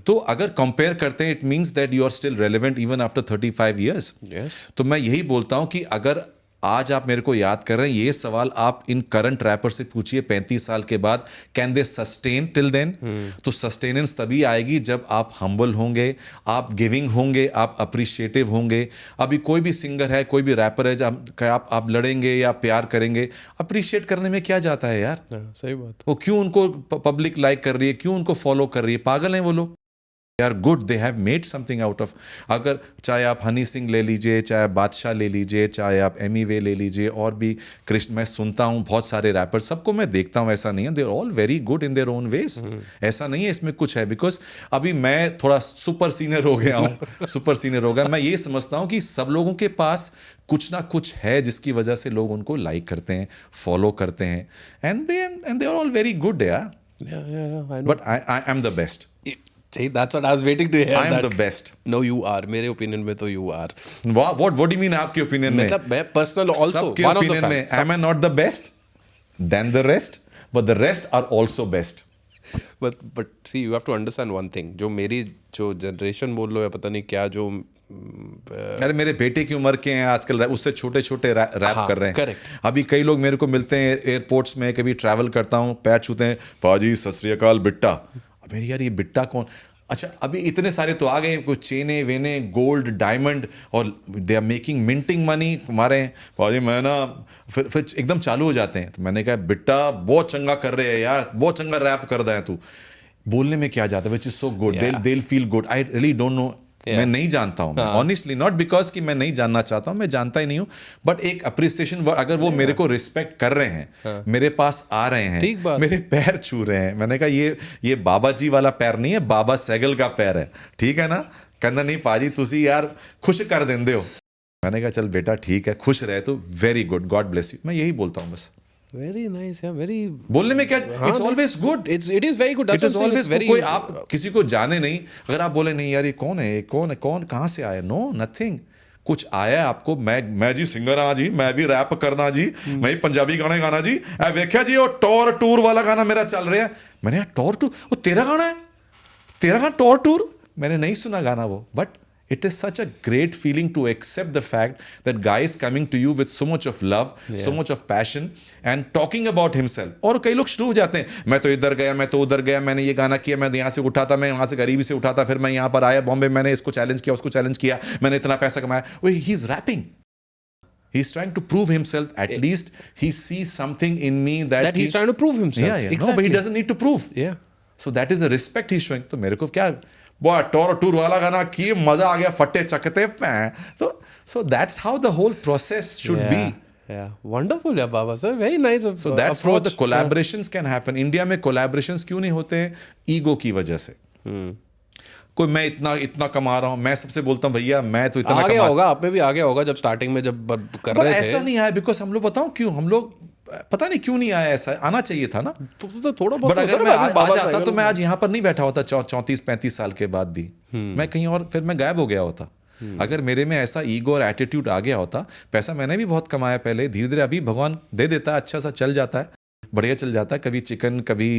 तो अगर कंपेयर करते हैं, it means that you are still relevant even after 35 years. तो मैं यही बोलता हूं कि अगर आज आप मेरे को याद कर रहे हैं, ये सवाल आप इन करंट रैपर से पूछिए 35 साल के बाद, can they sustain till then? तो सस्टेनेंस तभी आएगी जब आप हम्बल होंगे, आप गिविंग होंगे, आप अप्रिशिएटिव होंगे। अभी कोई भी सिंगर है, कोई भी रैपर है, जब आप लड़ेंगे या प्यार करेंगे, अप्रिशिएट करने में क्या जाता है यार? सही बात। वो क्यों उनको पब्लिक लाइक कर रही है, क्यों उनको फॉलो कर रही है? पागल हैं वो लोग। They are good, they have made something out of। अगर चाहे आप हनी सिंह ले लीजिए, चाहे बादशाह ले लीजिए, चाहे आप एमी वे ले लीजिए, और भी कृष्ण, मैं सुनता हूँ बहुत सारे रैपर, सबको मैं देखता हूँ, ऐसा नहीं है, they are all very good in their own ways. ऐसा नहीं है इसमें कुछ है, बिकॉज अभी मैं थोड़ा सुपर सीनियर हो गया हूँ, सुपर सीनियर हो गया। मैं ये समझता हूँ कि सब लोगों के पास कुछ ना कुछ है जिसकी वजह से लोग उनको लाइक करते हैं, फॉलो करते हैं, and they are all very good यार। But I am the best. See, that's what I was waiting to hear. I am the best. No, you are. मेरे ओपिनियन में तो you are. What do you mean आपके opinion में? मतलब मैं personal also सबके one of the opinion में, facts. am I not the best? Then the rest, but the rest are also best. But see, you have to understand one thing. जो मेरी जो generation बोल लो या पता नहीं क्या, जो अरे मेरे बेटे की उम्र के हैं आजकल, उससे छोटे छोटे रैप कर रहे हैं। correct. अभी कई लोग मेरे को मिलते हैं एयरपोर्ट्स में, कभी ट्रैवल करता हूँ, पैर छूते हैं, पाजी सत श्री अकाल बिट्टा। अब मेरी यार ये बिट्टा कौन? अच्छा, अभी इतने सारे तो आ गए, कुछ चेने वेने, गोल्ड, डायमंड, और they are making minting money हमारे। पाजी मैं ना फिर एकदम चालू हो जाते हैं। तो मैंने कहा बेटा बहुत चंगा कर रहे हैं यार, बहुत चंगा रैप कर रहा है तू। बोलने में क्या जाता है, which is so good, they will feel good. I really don't know, मैं नहीं जानता हूँ, ऑनेस्टली, नॉट बिकॉज कि मैं नहीं जानना चाहता हूँ, मैं जानता ही नहीं हूँ, बट एक अप्रिसिएशन, अगर वो मेरे को रिस्पेक्ट कर रहे हैं, मेरे पास आ रहे हैं, मेरे पैर छू रहे हैं। मैंने कहा ये बाबा जी वाला पैर नहीं है, बाबा सैगल का पैर है, ठीक है ना? कहना नहीं पाजी तुसी यार खुश कर देंदे हो। मैंने कहा चल बेटा ठीक है, खुश रहे तो very good, God bless you. मैं यही बोलता हूँ बस। Very nice, yeah, very. बोलने में क्या, it's always good, it is very good. It is always good. कोई आप किसी को जाने नहीं, अगर आप बोले नहीं यार ये कौन है, कौन कहाँ से आया, नो नथिंग, कुछ आया आपको, मैं जी सिंगर हाँ जी, मैं भी रैप करना जी, मैं पंजाबी गाने गाना जी। वेख्या जी वो टॉर टूर वाला गाना मेरा चल रहा है। मैंने यार टॉर टूर, वो तेरा गाना है, तेरा गाना टॉर टूर? मैंने नहीं सुना गाना वो, but it is such a great feeling to accept the fact that guy is coming to you with so much of love, so much of passion and talking about himself. और कई लोग शुरू हो जाते हैं, मैं तो इधर गया, मैं तो उधर गया, मैंने ये गाना किया, मैं यहाँ से उठा था, मैं वहाँ से गरीबी से उठा था, फिर मैं यहाँ पर आया बॉम्बे, मैंने इसको चैलेंज किया, उसको चैलेंज किया, मैंने इतना पैसा कमाया। he is rapping. He is trying to prove himself. At least he sees something in me that he's trying to prove himself. Yeah. Exactly. No, but he doesn't need to prove. Yeah. So that is the respect he's showing. तो मेरे को क्या, बहुत Tor tour वाला गाना किए, मजा आ गया, फटे चकते पैं। So that's how the whole process should be. Yeah, wonderful, yeah, Baba sir, very nice. So that's how the collaborations can happen. India में collaborations क्यों नहीं होते हैं? ईगो की वजह से। कोई मैं इतना इतना कमा रहा हूँ, मैं सबसे बोलता हूँ भैया मैं तो इतना आ गया कमा, होगा, आप में भी आ गया होगा जब स्टार्टिंग में जब कर पर रहे ऐसा थे। नहीं आया बिकॉज हम लोग बताऊं क्यों, हम लोग पता नहीं क्यों नहीं आया, ऐसा आना चाहिए था ना। तो थोड़ा बहुत बट होता अगर है मैं ना, आज बाबा आता साहब तो मैं आज यहाँ पर नहीं बैठा होता 34-35 साल के बाद भी, मैं कहीं और फिर मैं गायब हो गया होता। अगर मेरे में ऐसा ईगो और एटीट्यूड आ गया होता, पैसा मैंने भी बहुत कमाया पहले, धीरे धीरे अभी भगवान दे देता है, अच्छा सा चल जाता है, बढ़िया चल जाता है, कभी चिकन कभी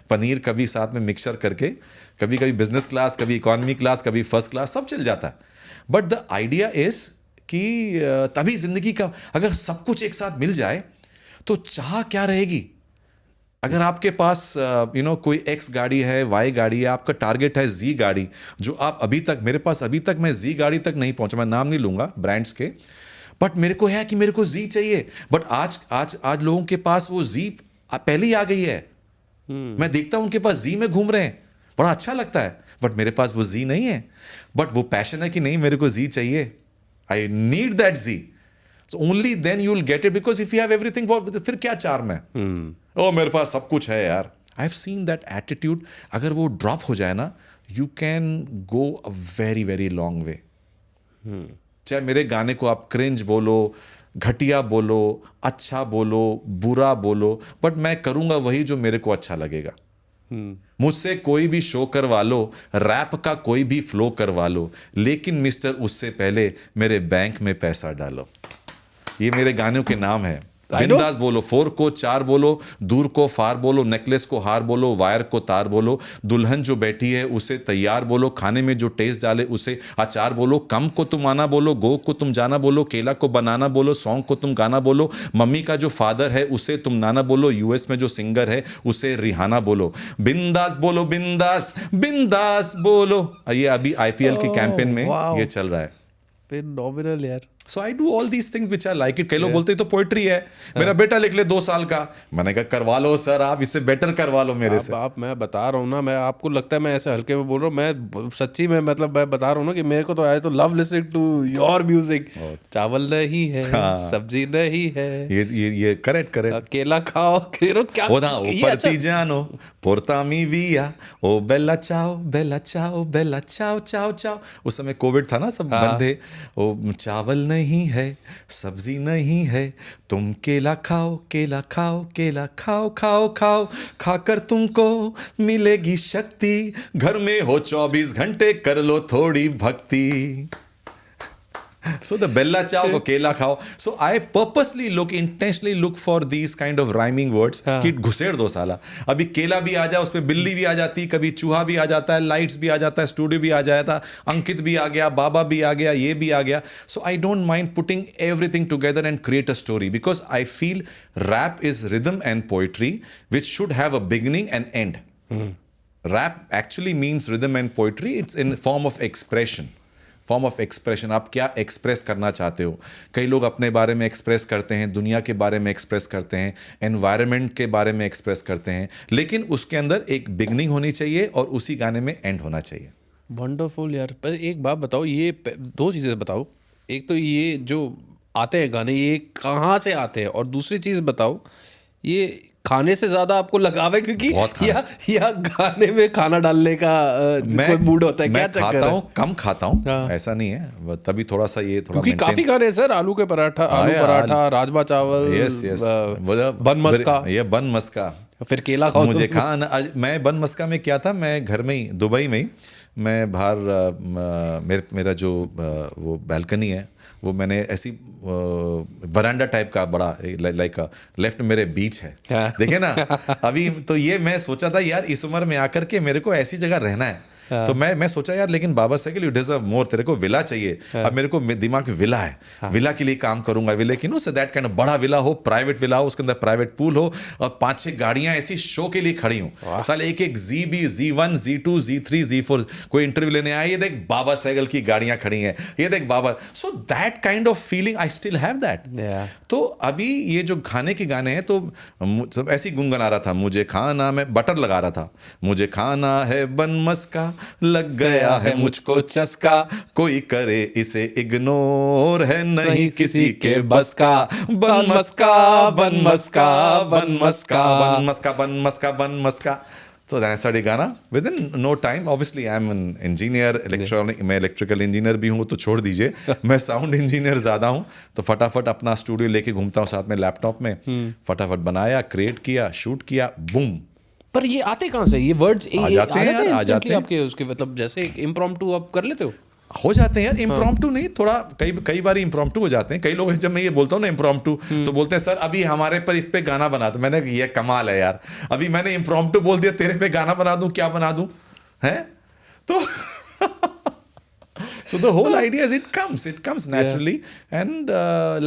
पनीर, कभी साथ में मिक्सचर करके, कभी कभी बिजनेस क्लास, कभी इकोनॉमी क्लास, कभी फर्स्ट क्लास, सब चल जाता है। बट द आइडिया इज कि तभी जिंदगी का अगर सब कुछ एक साथ मिल जाए तो चाह क्या रहेगी। अगर आपके पास कोई एक्स गाड़ी है, वाई गाड़ी है, आपका टारगेट है जी गाड़ी, जो आप अभी तक, मेरे पास अभी तक मैं जी गाड़ी तक नहीं पहुंचा, मैं नाम नहीं लूंगा ब्रांड्स के, बट मेरे को है कि मेरे को जी चाहिए। बट आज आज आज लोगों के पास वो जी पहले ही आ गई है। मैं देखता हूं उनके पास जी में घूम रहे हैं, बड़ा अच्छा लगता है, बट मेरे पास वो जी नहीं है। बट वो पैशन है कि नहीं मेरे को जी चाहिए, I need that G, so only then you will get it, because if you have everything फिर क्या चार्म है। ओ मेरे पास सब कुछ है यार, I have seen that attitude, अगर वो ड्रॉप हो जाए ना, you can go a very very long way. चाहे मेरे गाने को आप क्रिंज बोलो, घटिया बोलो, अच्छा बोलो, बुरा बोलो, बट मैं करूंगा वही जो मेरे को अच्छा लगेगा। मुझसे कोई भी शो करवा लो, रैप का कोई भी फ्लो करवा लो, लेकिन मिस्टर उससे पहले मेरे बैंक में पैसा डालो। ये मेरे गानों के नाम है। बिंदास बोलो, 4 को 4 बोलो, दूर को फार बोलो, नेकलेस को हार बोलो, वायर को तार बोलो, दुल्हन जो बैठी है उसे तैयार बोलो, खाने में जो टेस्ट डाले उसे अचार बोलो, कम को तुम आना बोलो, गो को तुम जाना बोलो, केला को बनाना बोलो, सॉन्ग को तुम गाना बोलो, मम्मी का जो फादर है उसे तुम नाना बोलो, यूएस में जो सिंगर है उसे रिहाना बोलो। बिंदास बोलो, बिंदास बिंदास बोलो। ये अभी आईपीएल के कैंपेन में ये चल रहा है। फिनोमिनल यार। So I do all these things which I like it. कई लोग बोलते हैं तो पोइट्री है, मेरा बेटा लिख ले 2 साल का। मैंने कहा करवा लो सर, आप इससे बेटर करवा लो मेरे से। आप मैं बता रहा हूँ ना, मैं आपको लगता है मैं ऐसे हल्के में बोल रहा हूँ, मैं सच्ची में मतलब मैं बता रहा हूँ ना कि मेरे को तो आया तो love listening to your music. चावल नहीं है, सब्जी नहीं है, ये करेक्ट अकेला खाओ क्या ओ ना ऊपर तीजानो पोर्तामी विया ओ बेला चाओ बेला चाओ बेला चाओ चाओ चाओ। उस समय कोविड था ना, सब बंद थे। ओ चावल नहीं है, सब्जी नहीं है, तुम केला खाओ केला खाओ केला खाओ खाओ खाओ, खाकर तुमको मिलेगी शक्ति, घर में हो 24 घंटे कर लो थोड़ी भक्ति। So the bella chow ko kela khao. So I purposely intentionally look for these kind of rhyming words कि घुसेड़ दो साला। अभी केला भी आ जाए, उसमें बिल्ली भी आ जाती, कभी चूहा भी आ जाता है, लाइट्स भी आ जाता है, स्टूडियो भी आ जाता, अंकित भी आ गया, बाबा भी आ गया, ये भी आ गया। So I don't mind putting everything together and create a story, because I feel rap is rhythm and poetry which should have a beginning and end. Rap actually means rhythm and poetry. It's in form of expression. Form of expression, आप क्या express करना चाहते हो। कई लोग अपने बारे में एक्सप्रेस करते हैं, दुनिया के बारे में एक्सप्रेस करते हैं, एनवायरनमेंट के बारे में एक्सप्रेस करते हैं, लेकिन उसके अंदर एक बिगनिंग होनी चाहिए और उसी गाने में एंड होना चाहिए। वंडरफुल यार। पर एक बात बताओ, ये 2 चीज़ें बताओ। एक तो ये जो आते हैं गाने, ये कहाँ से आते हैं, और दूसरी चीज़ बताओ, ये खाने से ज्यादा आपको लगाव है क्योंकि या गाने में खाना डालने का कोई मूड होता है? क्या चक्कर है? खाता हूँ, कम खाता हूँ, ऐसा नहीं है, तभी थोड़ा सा ये थोड़ा, क्योंकि काफी खाने सर, आलू पराठा, राजमा चावल, बन मस्का, ये बन मस्का, फिर केला खाओ। मुझे खाना, मैं बन मस्का में क्या था, मैं घर में ही, दुबई में ही, मैं बाहर मेरा जो वो बैल्कनी है, वो मैंने ऐसी बरांडा टाइप का बड़ा लाइक लेफ्ट में मेरे बीच है, देखे ना। अभी तो ये मैं सोचा था यार, इस उम्र में आकर के मेरे को ऐसी जगह रहना है, तो मैं सोचा यार, लेकिन बाबा साहब यू डिजर्व मोर, तेरे को विला चाहिए। अब मेरे को दिमाग में विला है, विला के लिए काम करूंगा, विले की know say that kind of बड़ा विला हो, प्राइवेट विला हो, उसके अंदर प्राइवेट पूल हो, और 5-6 गाड़ियां ऐसी शो के लिए खड़ी हूं। साल एक ZB, Z1, Z2, Z3, Z4 कोई इंटरव्यू लेने आया, ये देख बाबा सहगल की गाड़ियां खड़ी हैं, ये देख बाबा। So that kind of feeling I still have that. तो अभी ये जो खाने के गाने हैं, तो सब ऐसी गुनगुना रहा था, मुझे खाना, मैं बटर लगा रहा था, मुझे खाना है बन मस्का, लग गया है मुझको चस्का, कोई करे इसे इग्नोर, है नहीं किसी के बस का, बन मस्का बन मस्का बन मस्का बन मस्का बन मस्का बन मस्का। So then I started गाना within no time. Obviously I'm an engineer, मैं इलेक्ट्रिकल इंजीनियर भी हूँ तो छोड़ दीजिए मैं साउंड इंजीनियर ज़्यादा हूँ तो फटाफट अपना स्टूडियो लेके घूमता हूँ साथ में लैपटॉप में फटाफट बनाया क्रिएट किया शूट किया बूम पर ये आते कहाँ से ये वर्ड्स आ जाते हैं यार, आ जाते हैं आपके उसके मतलब जैसे इम्प्रॉम्प्टू आप कर लेते हो जाते हैं यार इम्प्रॉम्प्टू नहीं थोड़ा कई बार इम्प्रॉम्प्टू हो जाते हैं कई लोग जब मैं ये बोलता हूँ ना इम्प्रॉम्प्टू तो बोलते हैं सर अभी हमारे पर इस पे गाना बना दो मैंने ये कमाल है यार अभी मैंने इम्प्रॉम्प्टू बोल दिया तेरे पे गाना बना दूं क्या बना दूं हैं तो so the whole idea is it comes naturally and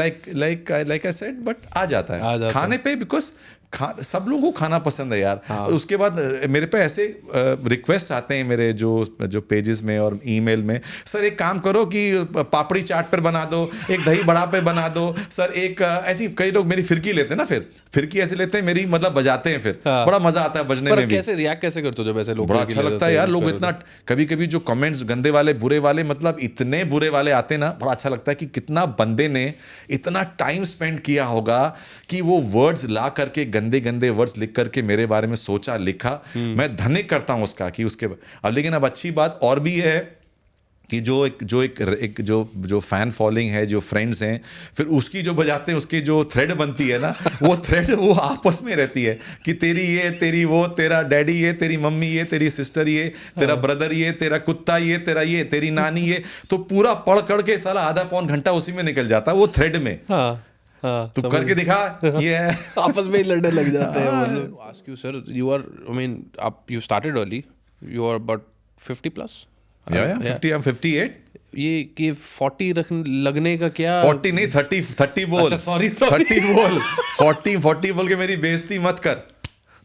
like I said but आ जाता है खाने पे because सब लोगों को खाना पसंद है यार उसके बाद मेरे पे ऐसे रिक्वेस्ट आते हैं मेरे जो पेजेस में और ईमेल में सर एक काम करो कि पापड़ी चाट पर बना दो एक दही बड़ा पे बना दो सर एक ऐसी कई लोग मेरी फिरकी लेते हैं ना फिरकी ऐसे लेते हैं मेरी मतलब बजाते हैं फिर बड़ा मजा आता है बजने में भी कैसे रिएक्ट कैसे करते हो जब ऐसे लोग बड़ा अच्छा लगता है यार लोग इतना कभी जो कमेंट्स गंदे वाले बुरे वाले मतलब इतने बुरे वाले आते हैं ना बड़ा अच्छा लगता है कि कितना बंदे ने इतना टाइम स्पेंड किया होगा कि वो वर्ड्स ला करके गंदे वर्ड्स लिख करके मेरे बारे में सोचा लिखा मैं धन्य करता हूं उसका कि उसके अब लेकिन अब अच्छी बात और भी है कि जो फैन फॉलोइंग है जो फ्रेंड्स हैं फिर उसकी जो बजाते हैं उसकी जो थ्रेड बनती है ना वो थ्रेड वो आपस में रहती है कि तेरी ये तेरी वो तेरा डैडी ये तेरी मम्मी ये तेरी सिस्टर ये तेरा ब्रदर ये तेरा कुत्ता ये तेरा ये तेरी नानी ये तो पूरा पढ़ कर के साला आधा पौन घंटा उसी में निकल जाता है वो थ्रेड में तू करके दिखा ये है आपस में ही लड़ने लग जाते हैं वो लोग ask you sir you are I mean आप you started early you are about 50 plus yeah 50 I'm 58 ये कि 40 लगने का क्या 40 नहीं 30 बोल अच्छा सॉरी 30 बोल 40 बोल के मेरी बेइज्जती मत कर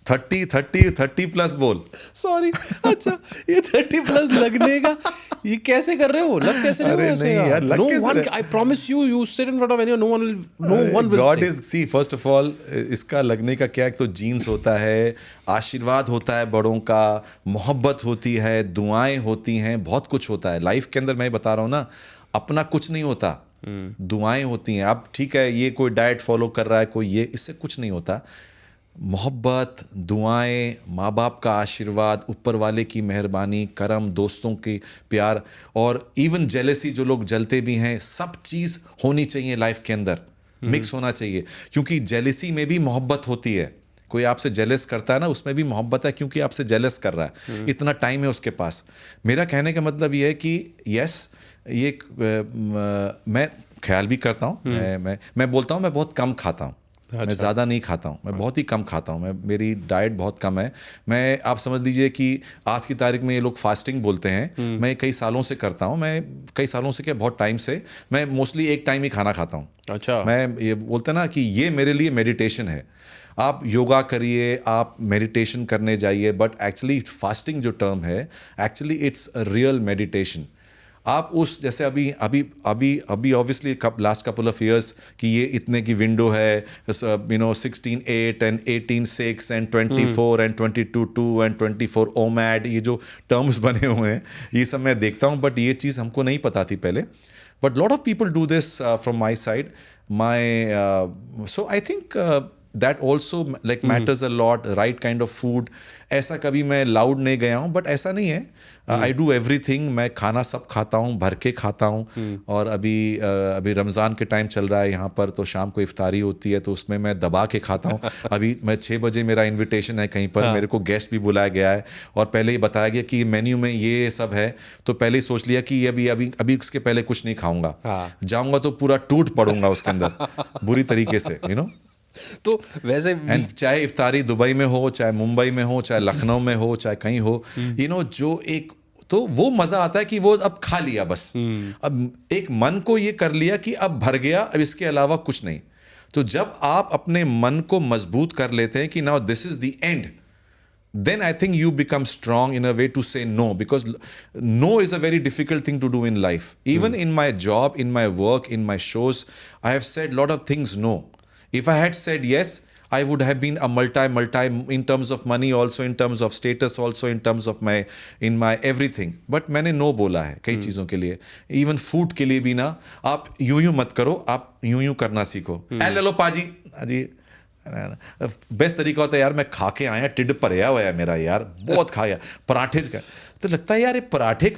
30 प्लस बोल सॉरी अच्छा ये 30 प्लस लगने का ये कैसे कर रहे हो लग कैसे रहे हो नहीं यार लग कैसे one I promise you sit in front of anyone no one will God is see first of all इसका लगने का क्या एक तो जीन्स होता है आशीर्वाद होता है बड़ों का मोहब्बत होती है दुआएं होती हैं बहुत कुछ होता है लाइफ के अंदर मैं बता रहा हूँ ना अपना कुछ नहीं होता दुआएं होती हैं अब ठीक है ये कोई डाइट फॉलो कर रहा है कोई ये इससे कुछ नहीं होता मोहब्बत दुआएं माँ बाप का आशीर्वाद ऊपर वाले की मेहरबानी करम दोस्तों की प्यार और इवन जेलसी जो लोग जलते भी हैं सब चीज़ होनी चाहिए लाइफ के अंदर मिक्स होना चाहिए क्योंकि जेलसी में भी मोहब्बत होती है कोई आपसे जेलस करता है ना उसमें भी मोहब्बत है क्योंकि आपसे जेलस कर रहा है इतना टाइम है उसके पास मेरा कहने का मतलब ये है कि यस ये मैं ख्याल भी करता हूँ मैं बोलता हूँ मैं बहुत कम खाता हूँ मैं ज़्यादा नहीं खाता हूँ मैं बहुत ही कम खाता हूँ मेरी डाइट बहुत कम है मैं आप समझ लीजिए कि आज की तारीख में ये लोग फास्टिंग बोलते हैं मैं कई सालों से करता हूँ मैं कई सालों से क्या बहुत टाइम से मैं मोस्टली एक टाइम ही खाना खाता हूँ अच्छा मैं ये बोलते हैं ना कि ये मेरे लिए मेडिटेशन है आप योगा करिए आप मेडिटेशन करने जाइए बट एक्चुअली फास्टिंग जो टर्म है actually it's a real meditation आप उस जैसे अभी obviously last couple of years कि ये इतने की विंडो है 16:8 and 18:6 and 24 and 22:2 and 24 OMAD ये जो टर्म्स बने हुए हैं ये सब मैं देखता हूँ बट ये चीज़ हमको नहीं पता थी पहले but lot of people do this from my side so I think that also like matters a lot right kind of food ऐसा कभी मैं लाउड नहीं गया हूँ बट ऐसा नहीं है आई डू एवरीथिंग मैं खाना सब खाता हूँ भर के खाता हूँ और अभी रमज़ान के टाइम चल रहा है यहाँ पर तो शाम को इफ्तारी होती है तो उसमें मैं दबा के खाता हूँ अभी मैं 6 बजे मेरा इनविटेशन है कहीं पर मेरे को गेस्ट भी बुलाया गया है और पहले ही बताया गया कि मेन्यू में ये सब है तो पहले ही सोच लिया कि अभी उसके पहले कुछ नहीं खाऊंगा जाऊँगा तो पूरा टूट पड़ूंगा उसके अंदर बुरी तरीके से यू नो तो वैसे एंड चाहे इफ्तारी दुबई में हो चाहे मुंबई में हो चाहे लखनऊ में हो चाहे कहीं हो यू नो जो एक तो वो मजा आता है कि वो अब खा लिया बस अब एक मन को ये कर लिया कि अब भर गया अब इसके अलावा कुछ नहीं तो जब आप अपने मन को मजबूत कर लेते हैं कि now this is the end then I think you become strong in a way to say no because no is a very difficult thing to do in life even in my job in my work in my shows I have said a lot of things no if I had said yes I would have been a multi in terms of money also in terms of status also in terms of my everything but मैंने no बोला है कई चीज़ों के लिए even food के लिए भी ना आप यूं मत करो आप यूं करना सीखो ले लो पाजी अजी बेस्ट तरीका होता है यार, मैं खा के आया, टिड भरया हुआ है मेरा यार, बहुत खाया पराठे का, तो लगता है यार ये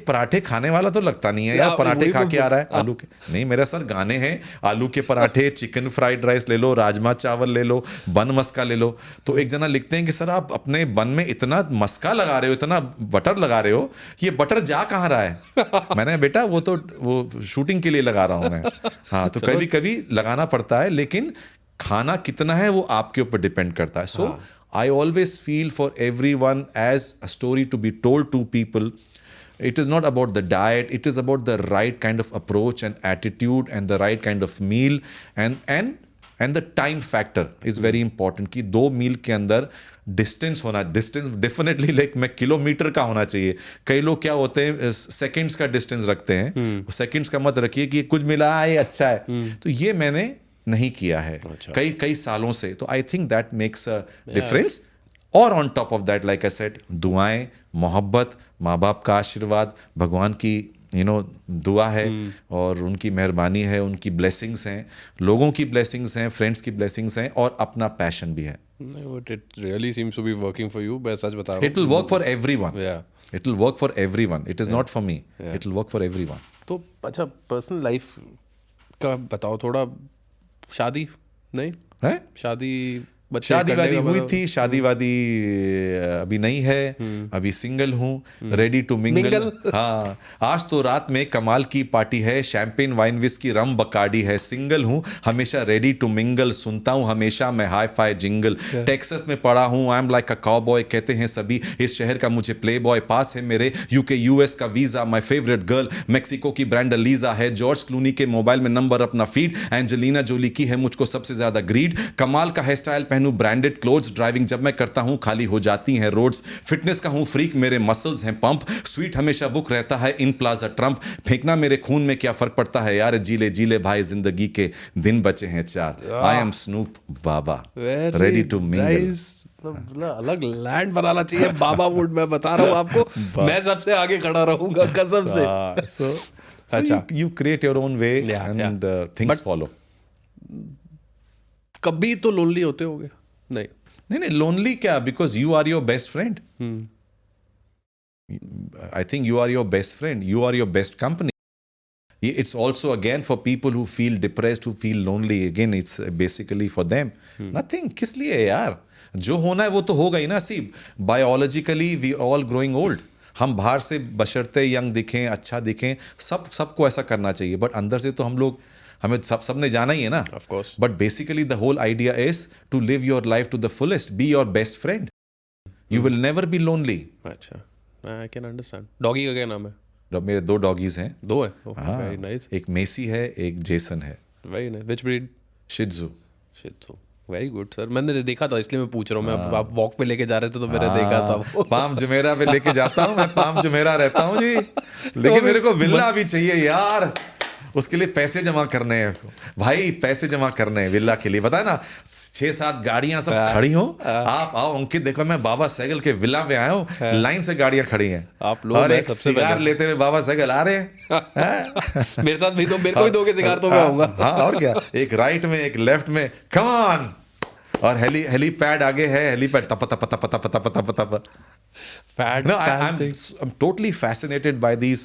पराठे खाने वाला तो लगता नहीं है यार, पराठे खा के आ रहा है आलू के। नहीं मेरा सर गाने हैं, आलू के पराठे, चिकन फ्राइड राइस ले लो, राजमा चावल ले लो, बन मस्का ले लो। तो एक जना लिखते हैं कि सर आप अपने बन में इतना मस्का लगा रहे हो, इतना बटर लगा रहे हो, ये बटर जा कहाँ रहा है? मैंने बेटा वो शूटिंग के लिए लगा रहा हूँ मैं। हाँ, तो कभी कभी लगाना पड़ता है, लेकिन खाना कितना है वो आपके ऊपर डिपेंड करता है। सो I always feel for everyone as a story to be told to people. It is not about the diet, it is about the right kind of approach and attitude and the right kind of meal and the time factor is very important कि 2 मील के अंदर distance definitely like मैं kilometre का होना चाहिए। कई लोग क्या होते हैं सेकंड्स का डिस्टेंस रखते हैं, सेकंड्स का मत रखिए कि कुछ मिला है ये अच्छा है, तो ये मैंने नहीं किया है कई सालों से। तो I think that makes a difference. और on top of that like I said, दुआएं, मोहब्बत, माँ बाप का आशीर्वाद, भगवान की दुआ है और उनकी मेहरबानी है, उनकी ब्लेसिंग्स हैं, लोगों की ब्लेसिंग्स हैं, फ्रेंड्स की ब्लेसिंग्स हैं, और अपना पैशन भी है। It really seems to be working for you, मैं सच बता रहा हूँ। It will work for everyone. Yeah. It will work for everyone. It is not for me. It will work for everyone. तो अच्छा, पर्सनल लाइफ का बताओ थोड़ा। शादी नहीं है? शादी शादी वादी हुई थी, शादी वादी अभी नहीं है, अभी सिंगल हूँ, रेडी टू मिंगल। हाँ, आज तो रात में कमाल की पार्टी है, champagne wine whisky rum Bacardi है, सिंगल हूँ हमेशा रेडी टू मिंगल, सुनता हूँ हमेशा मैं हाई फाई जिंगल, टेक्सास में पढ़ा हूँ, I am like a cowboy, कहते हैं सभी इस शहर का मुझे प्ले बॉय, पास है मेरे यूके यूएस का visa, my favourite girl Mexico की ब्रांड लीजा है, जॉर्ज क्लूनी के मोबाइल में नंबर अपना फीड, एंजेलिना जोली की है मुझको सबसे ज्यादा ग्रीड, कमाल का हेयर स्टाइल पहनूं ब्रांडेड क्लोथ्स, ड्राइविंग जब मैं करता हूं खाली हो जाती हैं रोड्स, फिटनेस का हूं फ्रीक मेरे मसल्स हैं पंप, स्वीट हमेशा बुक रहता है इन प्लाजा ट्रंप, फेंकना मेरे खून में क्या फर्क पड़ता है यार, जीले जीले भाई जिंदगी के दिन बचे हैं 4, I am Snoop Baba ready to mingle. अलग लैंड बनाना चाहिए बाबा वुड, मैं बता रहा हूँ आपको, मैं सबसे आगे खड़ा रहूंगा कसम से। So अच्छा, you create your own way and things follow. कभी तो लोनली होते होगे? नहीं लोनली क्या, because you are your best friend. I think you are your best friend, you are your best company. It's also again for people who feel depressed, who feel lonely, again it's basically for them. Nothing, किस लिए यार, जो होना है वो तो होगा ही ना। सी biologically we all growing old, हम बाहर से बशर्ते यंग दिखें, अच्छा दिखें, सबको ऐसा करना चाहिए, बट अंदर से तो हम लोग, हमें सबने जाना ही है ना। Of course. But basically the whole idea is to live your life to the fullest, be your best friend, you will never be lonely. अच्छा, आई कैन अंडरस्टैंड। डॉगी का क्या नाम है? मेरे 2 डॉगीज हैं। 2 है? हाँ, वेरी नाइस। एक मेसी है, एक जेसन है। Very nice. Which breed? Shih Tzu. Shih Tzu, very good sir. मैंने देखा था इसलिए मैं पूछ रहा हूँ। मैं आप वॉक पे लेके जा रहे थे तो मैंने देखा था। पाम जुमेरा पे लेके जाता हूँ मैं, पाम जुमेरा रहता हूँ जी, लेकिन मेरे को विला भी चाहिए यार, उसके लिए पैसे जमा करने हैं भाई, पैसे जमा करने हैं विला के लिए, पता है ना। 6-7 गाड़ियां सब खड़ी हो, आप आओ अंकित, देखो मैं बाबा सहगल के विला में आया हूँ, लाइन से गाड़ियां खड़ी हैं, आप लोग और एक सिगार लेते हुए बाबा सहगल आ रहे हैं। मेरे साथ भी, तो मेरे को भी दोगे सिगार तो मैं आऊंगा। हाँ, और क्या, एक राइट में एक लेफ्ट में, कम ऑन। और हेलीपैड आगे है, हेलीपैड तप तप तप तप तप तप तप। No, I'm totally fascinated by these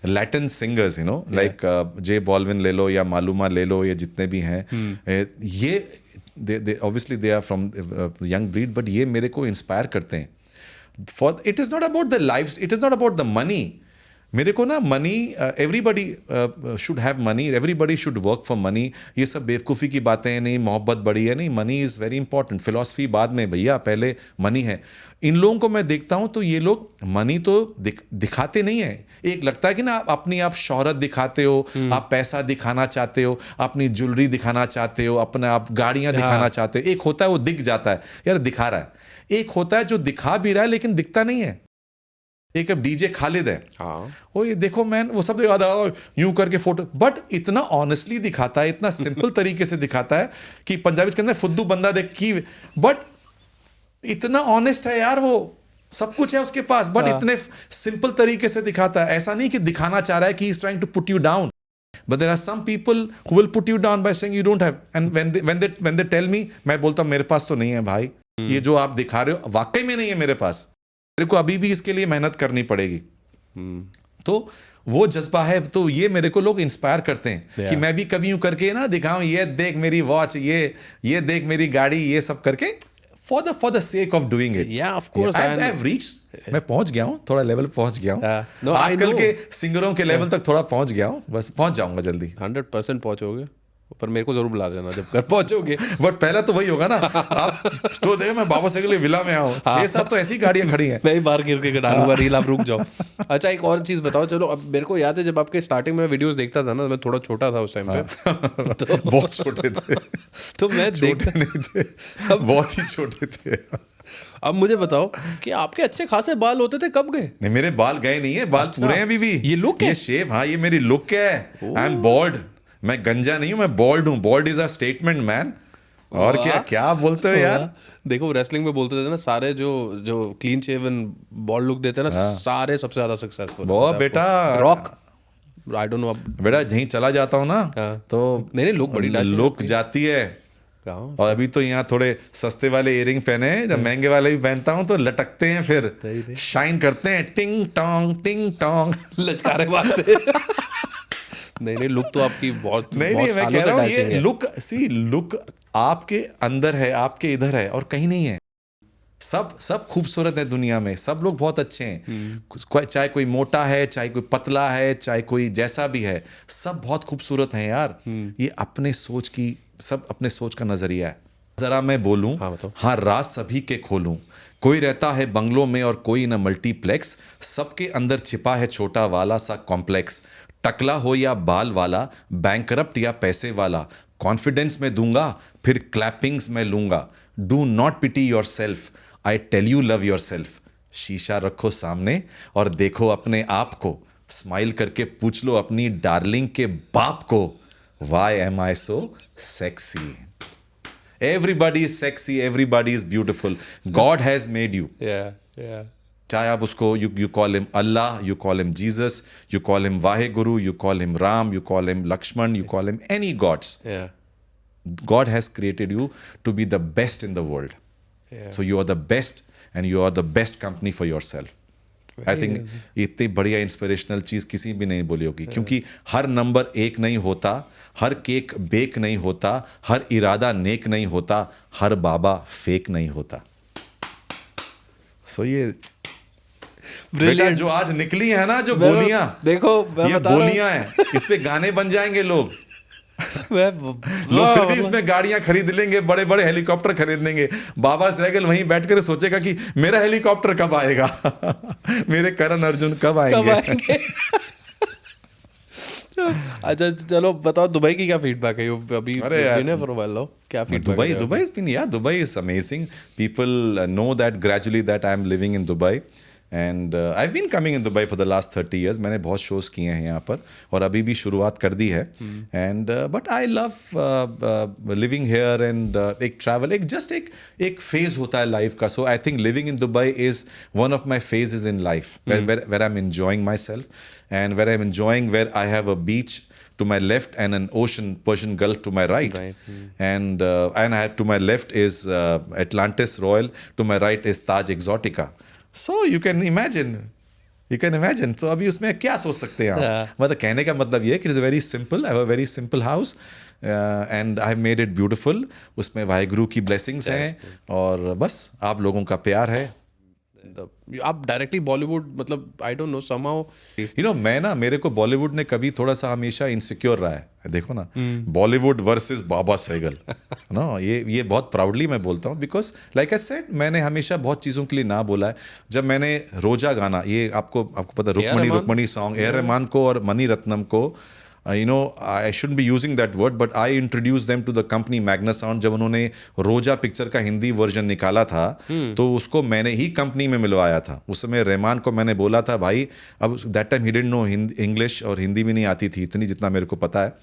Latin singers, like J Balvin ले लो या मालूमा ले लो, ये जितने भी हैं, ये they obviously they are from young breed, but ये मेरे को इंस्पायर करते हैं। For it is not about the lives, it is not about the money. मेरे को ना money, everybody should have money, everybody should work for money, ये सब बेवकूफ़ी की बातें नहीं, मोहब्बत बड़ी है नहीं, money is very important, philosophy बाद में भैया, पहले मनी है। इन लोगों को मैं देखता हूँ तो ये लोग मनी तो दिखाते नहीं है। एक लगता है कि ना आप शोहरत दिखाते हो, आप पैसा दिखाना चाहते हो, अपनी ज्वेलरी दिखाना चाहते हो, अपना आप गाड़ियाँ दिखाना चाहते हो। एक होता है वो दिख जाता है, यार दिखा रहा है, एक होता है जो दिखा भी रहा है लेकिन दिखता नहीं है। एक अब डीजे खालिद है, हाँ, वो ये देखो मैन, वो सब यूं करके फोटो, बट इतना ऑनेस्टली दिखाता है, इतना सिंपल तरीके से दिखाता है कि पंजाबी के अंदर फुद्दू बंदा देख की, बट इतना ऑनेस्ट है यार, वो सब कुछ है उसके पास, बट इतने सिंपल तरीके से दिखाता है। ऐसा नहीं कि दिखाना चाह रहा है कि is trying to put you down, But there are some people who will put you down by saying you don't have. And when they tell me, मैं बोलता हूँ मेरे पास तो नहीं है भाई, ये जो आप दिखा रहे हो वाकई में नहीं है मेरे पास, मेरे को अभी भी इसके लिए मेहनत करनी पड़ेगी. तो वो जज्बा है, तो ये मेरे को लोग इंस्पायर करते हैं कि मैं भी कभी यूं करके ना दिखाऊं, ये देख मेरी वॉच, ये देख मेरी गाड़ी, ये सब करके for the sake of doing it. Yeah, of course. I've reached, मैं पहुंच गया हूँ, थोड़ा लेवल पहुंच गया हूँ. No, I आजकल know. के सिंगरों के लेवल तक थोड़ा पहुंच गया हूँ, बस पहुंच जाऊंगा जल्दी. 100% पहुंचोगे, पर मेरे को जरूर बुला देना जब कर पहुंचोगे. बट पहला तो वही होगा ना, आप स्टोर देखो, मैं बाबा साइकिल विला में आऊँ, 6-7 तो ऐसी गाड़ियां खड़ी हैं. मैं ही बाहर गिर के डालूंगा रील, आप रुक जाओ. अच्छा, एक और चीज बताओ. चलो, अब मेरे को याद है जब आपके स्टार्टिंग में वीडियोस देखता था ना, मैं थोड़ा छोटा था उस टाइम पे. तो बहुत छोटे थे. तो मैं छोटे नहीं थे, बहुत ही छोटे थे. अब मुझे बताओ कि आपके अच्छे खासे बाल होते थे, कब गए? नहीं, मेरे बाल गए नहीं है, बाल पूरे हैं अभी भी. ये लुक है? ये शेव, हाँ, ये मेरी लुक है. I am bald. मैं गंजा नहीं हूं, मैं बॉल्ड हूं. Bald is a statement man. और क्या बोलते हो यार. देखो, रेसलिंग में बोलते थे ना, सारे जो क्लीन शेवन बॉल्ड लुक देते हैं ना, सारे सबसे ज्यादा सक्सेसफुल. वो बेटा रॉक, आई डोंट नो. बेटा यहीं चला जाता हूँ ना, तो नहीं, लुक बड़ी लुक जाती है. और अभी तो यहाँ थोड़े सस्ते वाले इयरिंग पहने हैं, जब महंगे वाले भी पहनता हूँ तो लटकते हैं, फिर शाइन करते हैं, टिंग टोंग लचकारे मारते. नहीं, लुक तो आपकी बहुत नहीं, मैं कह रहा हूँ ये लुक आपके अंदर है, आपके इधर है, और कहीं नहीं है. सब खूबसूरत है दुनिया में, सब लोग बहुत अच्छे हैं. चाहे कोई मोटा है, चाहे कोई पतला है, चाहे कोई जैसा भी है, सब बहुत खूबसूरत हैं यार. ये सब अपने सोच का नजरिया है. जरा मैं बोलूं, हाँ, राज सभी के खोलूं. कोई रहता है बंगलों में और कोई न मल्टीप्लेक्स, सबके अंदर छिपा है छोटा वाला सा कॉम्प्लेक्स. टकला हो या बाल वाला, बैंकरप्ट या पैसे वाला, कॉन्फिडेंस में दूंगा, फिर क्लैपिंग्स में लूंगा. Do not pity yourself, I tell you love yourself. शीशा रखो सामने और देखो अपने आप को. स्माइल करके पूछ लो अपनी डार्लिंग के बाप को, why am I so sexy? Everybody is sexy, everybody is beautiful. God has made you. Yeah. चाहे आप उसको you call him Allah, you call him Jesus, you call him Vaheguru, you call him Ram, you call him Lakshman, you call him any gods. Yeah. God has created you to be the best in the world. Yeah. So you are the best and you are the best company for yourself. I think इतनी बढ़िया inspirational चीज़ किसी भी नहीं बोली होगी, क्योंकि हर number एक नहीं होता, हर केक बेक नहीं होता, हर इरादा नेक नहीं होता, हर बाबा फेक नहीं होता. सो ये बेटा जो आज निकली है ना, जो बोलियां, देखो, ये बोलियां हैं, इस पे गाने बन जाएंगे लोग. लोग फिर भी इसमें गाड़ियां खरीद लेंगे, बड़े बड़े हेलीकॉप्टर खरीद लेंगे. बाबा सहगल वहीं बैठकर सोचेगा कि मेरा हेलीकॉप्टर कब आएगा, मेरे करण अर्जुन कब आएंगे. अच्छा, चलो बताओ, दुबई की क्या फीडबैक है? अभी क्या feedback? Dubai is amazing. People know that gradually that I am living in Dubai. And I been coming in Dubai for the last 30 years. मैंने बहुत शोज़ किए हैं यहाँ पर, और अभी भी शुरुआत कर दी है. And but I love living here. And एक ट्रैवल, एक फेज होता है लाइफ का. So I think living in Dubai is one of my phases in life, where I am enjoying myself, and where I am enjoying, where I have a beach to my left and an Persian Gulf to my right. And to my left is Atlantis Royal, to my right is Taj Exotica. So you can imagine. So अभी उसमें क्या सोच सकते हैं आप? मतलब कहने का मतलब ये है कि it is very simple. I have a very simple house and I have made it beautiful. उसमें वाहेगुरु की blessings हैं, और बस आप लोगों का प्यार है. आप डायरेक्टली बॉलीवुड, मतलब आई डोंट नो, समहाउ मेरे को बॉलीवुड ने कभी थोड़ा सा हमेशा इनसिक्योर रहा है. देखो ना, बॉलीवुड वर्सेस बाबा सहगल ना, ये बहुत प्राउडली मैं बोलता हूँ, बिकॉज लाइक आई सेड, मैंने हमेशा बहुत चीज़ों के लिए ना बोला है. जब मैंने रोजा गाना, ये आपको पता, Rukmini song, A R Rahman को और मनी रत्नम को, I shouldn't be using that word, but I introduced them to the company Magna Sound. जब उन्होंने रोजा पिक्चर का हिंदी वर्जन निकाला था, तो उसको मैंने ही कंपनी में मिलवाया था. उस समय रहमान को मैंने बोला था, भाई, अब that time he didn't know English, और हिंदी भी नहीं आती थी इतनी जितना मेरे को पता है.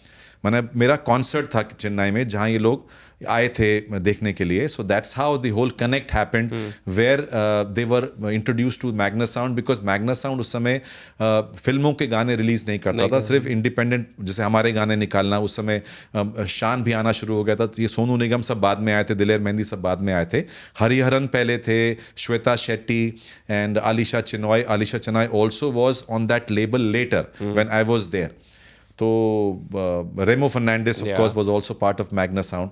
मैंने मेरा कॉन्सर्ट था चेन्नई में जहाँ ये लोग आए थे देखने के लिए. So that's how the whole connect happened where they were introduce to Magna Sound, because Magna Sound उस समय फिल्मों के गाने रिलीज नहीं करता था, सिर्फ इंडिपेंडेंट जैसे हमारे गाने निकालना. उस समय शान भी आना शुरू हो गया था. ये सोनू निगम सब बाद में आए थे, दिलेर मेहंदी सब बाद में आए थे. हरिहरन पहले थे, Shweta Shetty and Alisha Chinai. Alisha Chinai also was on that label later when I was there. तो Remo Fernandes of course was also part of Magna Sound.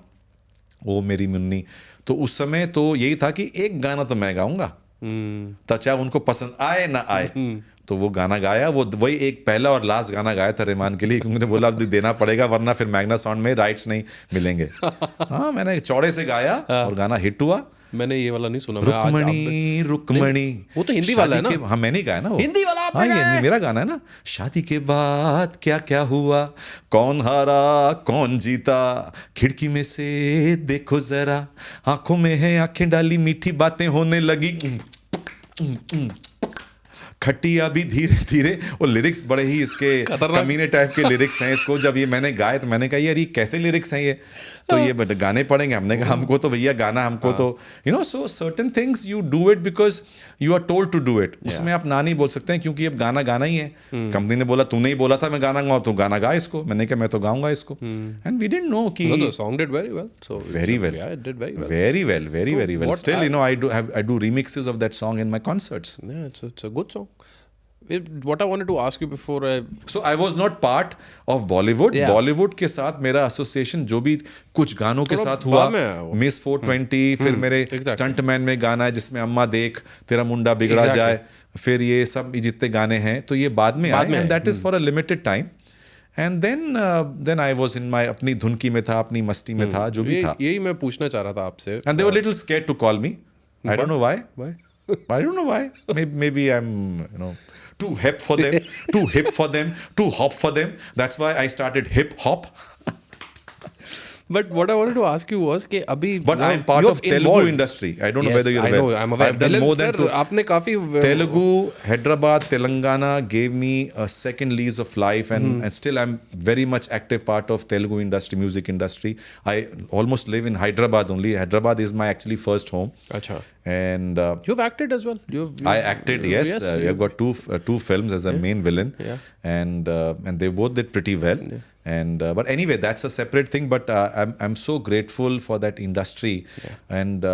O Meri Munni. तो उस समय तो यही था कि एक गाना तो मैं गाऊंगा, तो चाहे उनको पसंद आए ना आए. तो वो गाना गाया, वो वही एक पहला और लास्ट गाना गाया था रहमान के लिए, क्योंकि उन्होंने बोला अब देना पड़ेगा वरना फिर मैग्ना साउंड में राइट्स नहीं मिलेंगे. हाँ, मैंने चौड़े से गाया और गाना हिट हुआ. मैंने ये वाला नहीं सुना. रुक्मणी रुक्मणी, वो तो हिंदी वाला है ना? हाँ, मैंने गाया ना वो. हिंदी वाला आपने हाँ, गाया ये है? मेरा गाना है ना. शादी के बाद क्या क्या हुआ, कौन हारा कौन जीता, खिड़की में से देखो जरा, आंखों में है आंखें डाली, मीठी बातें होने लगी, खट्टिया भी धीरे धीरे. वो लिरिक्स बड़े ही इसके कमीने टाइप के लिरिक्स हैं. इसको जब ये मैंने गाए तो मैंने कहा यार ये कैसे लिरिक्स हैं ये, तो ये गाने पड़ेंगे. हमने कहा हमको तो भैया गाना, हमको तो you know. So certain things you do it because you are told to do it. उसमें आप ना नहीं बोल सकते हैं, क्योंकि अब गाना गाना ही है. कंपनी ने बोला तूने ही बोला था मैं गाना गाऊं, तो गाना गा इसको. मैंने कहा मैं तो गाऊंगा इसको. एंड वी डिडंट नो कि the song did very well. So very well. Yeah, it did very well. very well. what Still, you know, I do remixes of that song in my concerts. Yeah, it's a good song. What I wanted to ask you before So I was not part of Bollywood. Yeah. Bollywood के साथ मेरा association जो भी कुछ गानों के साथ हुआ, बाद में आया वो. मिस 420, फिर मेरे स्टंटमैन में गाना है जिसमें अम्मा देख तेरा मुंडा बिगड़ा जाए, फिर ये सब जितने गाने हैं तो ये बाद में आए. And that is for a limited time. And then I was in my अपनी धुनकी में था, अपनी मस्ती में था, जो भी था. यही मैं पूछना चाह रहा था आपसे. And they were little scared to call me. I don't know why. Why? I don't know why. Maybe I'm, you know, too hip for them, too hip for them, too hop for them. That's why I started hip hop. But what I wanted to ask you was कि अभी But I'm part of Telugu industry. I don't know whether you're aware. I know, I'm aware. I've done more than sir, आपने काफी Telugu, Hyderabad, Telangana gave me a second lease of life, and still I'm very much active part of Telugu industry, music industry. I almost live in Hyderabad only. Hyderabad is my actually first home. अच्छा. And You've acted as well. I acted, yes. I've got two films as a main villain, and they both did pretty well. And but anyway, that's a separate thing. But I'm so grateful for that industry, and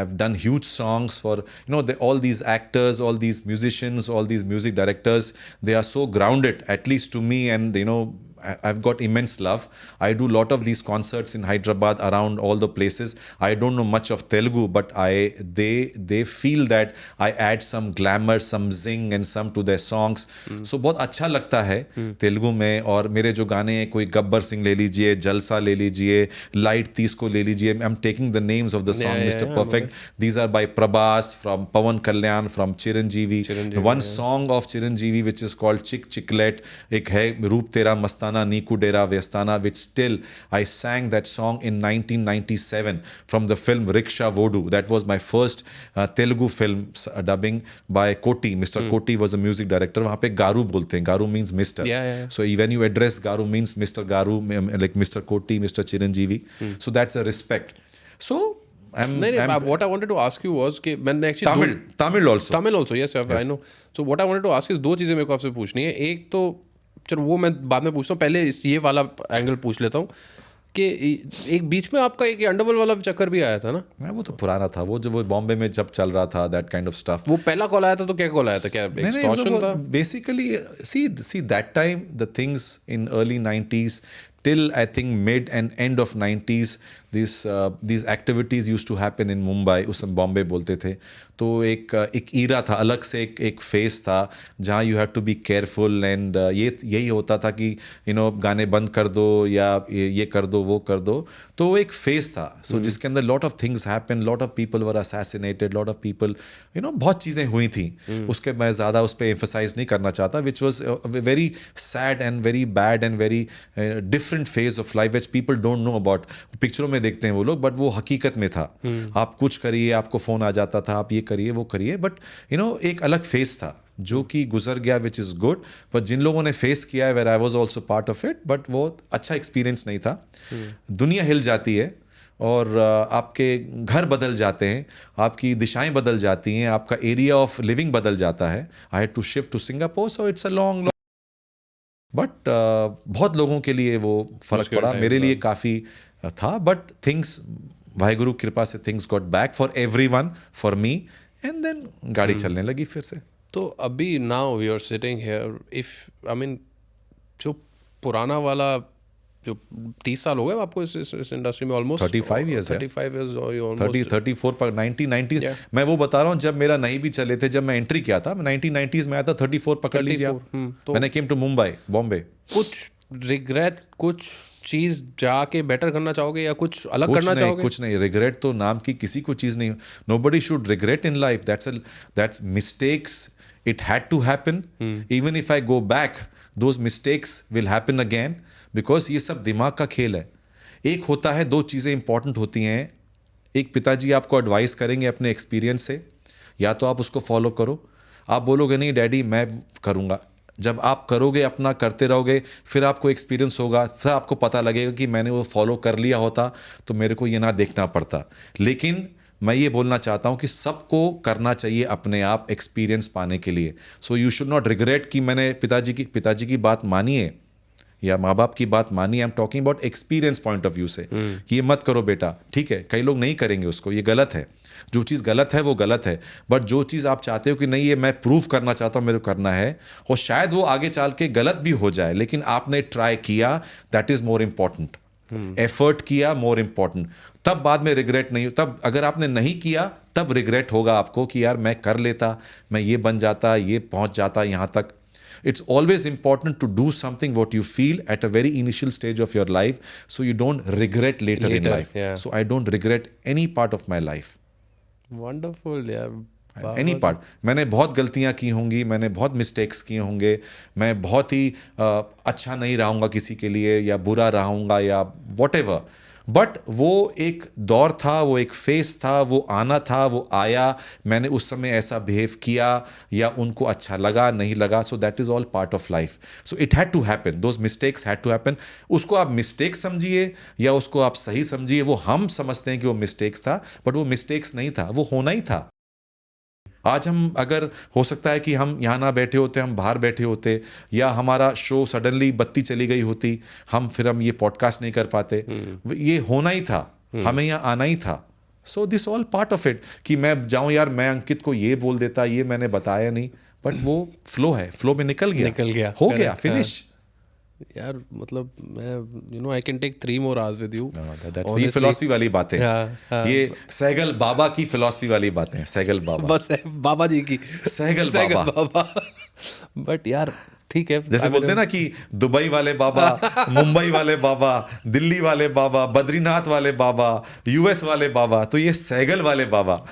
I've done huge songs for all these actors, all these musicians, all these music directors. They are so grounded, at least to me, and I've got immense love. I do a lot of these concerts in Hyderabad, around all the places. I don't know much of Telugu, but they feel that I add some glamour, some zing and some to their songs. So बहुत अच्छा लगता है तेलुगु में. और मेरे जो गाने हैं, कोई गब्बर सिंह ले लीजिए, जलसा ले लीजिए, लाइट 30 को ले लीजिए. I'm taking the names of the song, Mr. Perfect. These are by Prabhas, from Pawan Kalyan, from Chiranjeevi. One song of Chiranjeevi which is called Chick Chicklet. एक है रूप तेरा मस्ताना नीकू डेरा व्यस्ताना, which still I sang that song in 1997 from the film Rickshaw Voodoo. That was my first Telugu film dubbing by Koti. Mr. Koti was a music director. वहाँ पे गारू बोलते हैं. गारू means Mr. Yeah. So when you address Garu means Mr. Garu, like Mr. Koti, Mr. Chiranjeevi. So that's a respect. So what I wanted to ask you was कि मैंने actually Tamil also. Yes, I know. So what I wanted to ask is दो चीजें मेरे को आपसे पूछनी है. एक तो चलो वो मैं बाद में पूछता हूँ, पहले ये वाला एंगल पूछ लेता हूँ कि एक बीच में आपका एक अंडरवर्ल्ड वाला चक्कर भी आया था ना? वो तो पुराना था. वो जब वो बॉम्बे में जब चल रहा था, दैट काइंड ऑफ स्टफ. वो पहला कॉल आया था तो क्या कॉल आया था? क्या एक्सटॉर्शन था? Basically see that time the things in early 90s till I think mid and end of 90s these activities used to happen in Mumbai. उस समय बॉम्बे बोलते थे. तो एक ईरा था, अलग से एक फेस था जहाँ you have to be careful. And यही होता था कि गाने बंद कर दो या ये कर दो वो कर दो. तो वो एक फेस था. सो जिसके अंदर lot of things happen, lot of people were assassinated, lot of people बहुत चीज़ें हुई थी. उसके मैं ज़्यादा उस पर एम्फसाइज नहीं करना चाहता. Which was very sad and very bad and very different phase of life which people don't know about. पिक्चरों में देखते हैं वो लोग, बट वो हकीकत में था। आप कुछ करिए, आपको फ़ोन आ जाता था, आप ये करिए वो करिए, बट एक अलग फेस था जो कि गुजर गया, विच इज़ गुड। पर जिन लोगों ने फेस किया है, where I was also part of it, but वो अच्छा एक्सपीरियंस नहीं था। दुनिया हिल जाती है और आपके घर बदल जाते हैं, आपकी दिशाएं बदल जाती हैं, आपका एरिया ऑफ लिविंग बदल जाता है। I had to shift to Singapore, so it's a long but बहुत लोगों के लिए वो फर्क पड़ा, मेरे लिए काफ़ी था। बट थिंग्स, वाहेगुरु कृपा से things got back for everyone, for me, and then गाड़ी चलने लगी फिर से। तो अभी now we are sitting here, if I mean जो पुराना वाला जो 30 साल हो गए आपको इस इंडस्ट्री में, ऑलमोस्ट 35 years है। 35 years और you 30 almost 34 पर 1990 Yeah. मैं वो बता रहा हूँ, जब मेरा नहीं भी चले थे, जब मैं एंट्री किया था 1990s में आया था, 34 पकड़ लीजिए आप। 34, तो मैंने केम टू मुंबई, बॉम्बे। कुछ रिग्रेट, कुछ चीज जाके बेटर करना चाहोगे या कुछ अलग कुछ करना नहीं, चाहोगे? कुछ नहीं। रिग्रेट तो नाम की किसी को चीज नहीं। Nobody should regret in life, that's mistakes, it had to happen. Even if I go back, those mistakes will happen again, because ये सब दिमाग का खेल है। एक होता है, दो चीज़ें इंपॉर्टेंट होती हैं। एक पिताजी आपको एडवाइस करेंगे अपने एक्सपीरियंस से, या तो आप उसको फॉलो करो। आप बोलोगे नहीं डैडी मैं करूँगा, जब आप करोगे, अपना करते रहोगे, फिर आपको एक्सपीरियंस होगा, फिर आपको पता लगेगा कि मैंने वो फॉलो कर लिया होता तो मेरे को ये ना देखना पड़ता। लेकिन मैं ये बोलना चाहता हूँ कि सबको करना चाहिए अपने आप एक्सपीरियंस पाने के लिए। So you should not regret कि मैंने पिताजी की बात मानी है या माँ बाप की बात मानी। I am talking about experience point of view से, कि ये मत करो बेटा, ठीक है। कई लोग नहीं करेंगे उसको, ये गलत है। जो चीज़ गलत है वो गलत है, बट जो चीज़ आप चाहते हो कि नहीं ये मैं प्रूव करना चाहता हूँ, मेरे को करना है, और शायद वो आगे चल के गलत भी हो जाए, लेकिन आपने ट्राई किया, that is more important. Effort किया, मोर इम्पॉर्टेंट। तब बाद में रिग्रेट नहीं, तब अगर आपने नहीं किया तब रिग्रेट होगा आपको कि यार मैं कर लेता, मैं ये बन जाता, ये पहुंच जाता यहाँ तक। It's always important to do something what you feel at a very initial stage of your life, so you don't regret later in life. yeah. So I don't regret any part of my life. Wonderful यार, any part. मैंने बहुत गलतियां की होंगी, मैंने बहुत mistakes किए होंगे, मैं बहुत ही अच्छा नहीं रहूँगा किसी के लिए, या बुरा रहूँगा, या वॉट, बट वो एक दौर था, वो एक फेस था, वो आना था, वो आया। मैंने उस समय ऐसा बिहेव किया, या उनको अच्छा लगा, नहीं लगा, so that is all part of life. So it had to happen, those mistakes had to happen. उसको आप मिस्टेक समझिए या उसको आप सही समझिए, वो हम समझते हैं कि वो मिस्टेक्स था, बट वो मिस्टेक्स नहीं था, वो होना ही था। आज हम, अगर हो सकता है कि हम यहाँ ना बैठे होते, हम बाहर बैठे होते, या हमारा शो सडनली बत्ती चली गई होती, हम ये पॉडकास्ट नहीं कर पाते। ये होना ही था, हमें यहाँ आना ही था। So this all part of it. कि मैं जाऊँ यार, मैं अंकित को ये बोल देता, ये मैंने बताया नहीं, बट वो फ्लो है, फ्लो में निकल गया, हो गया, फिनिश। यार मतलब मैं I can take 3 more hours with you. ये फिलॉसफी वाली बातें, हाँ. ये सहगल बाबा की फिलॉसफी वाली बातें हैं। सहगल बाबा, बस बाबा जी की सहगल बाबा। बट यार ठीक है, जैसे बोलते हैं ना कि दुबई वाले बाबा, मुंबई वाले बाबा, दिल्ली वाले बाबा, बद्रीनाथ वाले बाबा, यूएस वाले बाबा, तो ये सहगल वाले बाबा।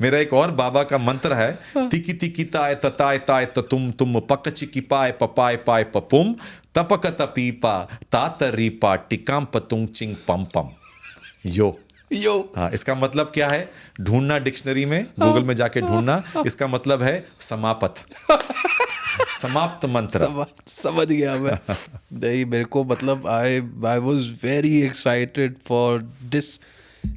मेरा एक और बाबा का मंत्र है, तिकी तिकी ताय तताय ताय तुम पक चिकी पाय पपाय पाय पपुम तपक तपीपा तातरीपा टिकाम पतुंग चिंग पम पम यो। हाँ, इसका मतलब क्या है? ढूंढना डिक्शनरी में, गूगल में जाके ढूंढना। इसका मतलब है समाप्त, समाप्त मंत्र। समझ गया मैं। नहीं, मेरे को मतलब I was very excited for this,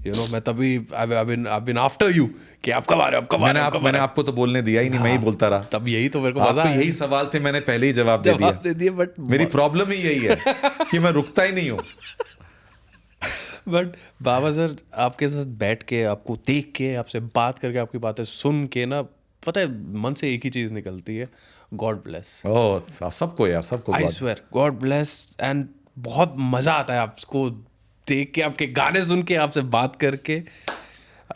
मैं तभी I've been after you कि आप कब आ रहे हो, मैंने आपको तो बोलने दिया ही नहीं, मैं ही बोलता रहा। तब यही तो मेरे को मजा आपको यही सवाल थे, मैंने पहले ही जवाब दे दिया। बट मेरी प्रॉब्लम ही यही है कि मैं रुकता ही नहीं हूँ। बट बाबा सर, आपके साथ बैठ के, आपको देख के, आपसे बात करके, आपकी बातें सुन के ना, पता है मन से एक ही चीज निकलती है, गॉड ब्लेस। ओह, सबको यार, सबको I swear, God bless. And बहुत मजा आता है आपको देख के, आपके गाने सुन के, आपसे बात करके।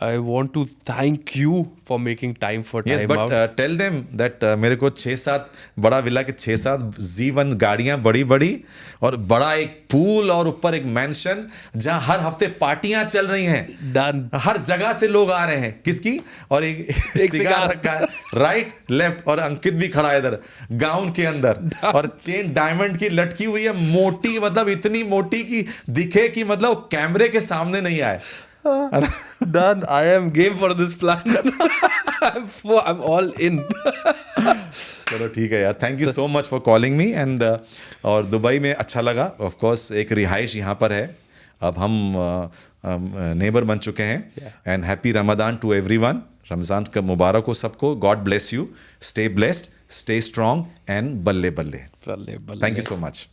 I want to thank you for making time for Yes, Time but Out. tell them that मेरे को 6-7 बड़ा विला के 6-7 Z1 गाड़ियां बड़ी बड़ी और बड़ा एक पूल और ऊपर एक मैंशन जहां हर हफ्ते पार्टियां चल रही हैं. Done. हर जगह से लोग आ रहे हैं. किसकी? और एक एक सिगार cigar. रखा है राइट लेफ्ट और अंकित भी खड़ा है इधर गाउन के अंदर और चेन डायमंड की लटकी हुई है मोटी मतलब इतनी मोटी कि दिखे कि मतलब कैमरे के सामने नहीं आए. Done. I am game for this plan. I'm all in. चलो ठीक है यार. Thank you so much for calling me and और दुबई में अच्छा लगा. ऑफ कोर्स एक रिहाइश यहाँ पर है. अब हम नेबर बन चुके हैं. And happy Ramadan to everyone. Ramzan का मुबारक हो सबको. God bless you. Stay blessed, stay strong and बल्ले बल्ले. Balle, balle. Thank you so much.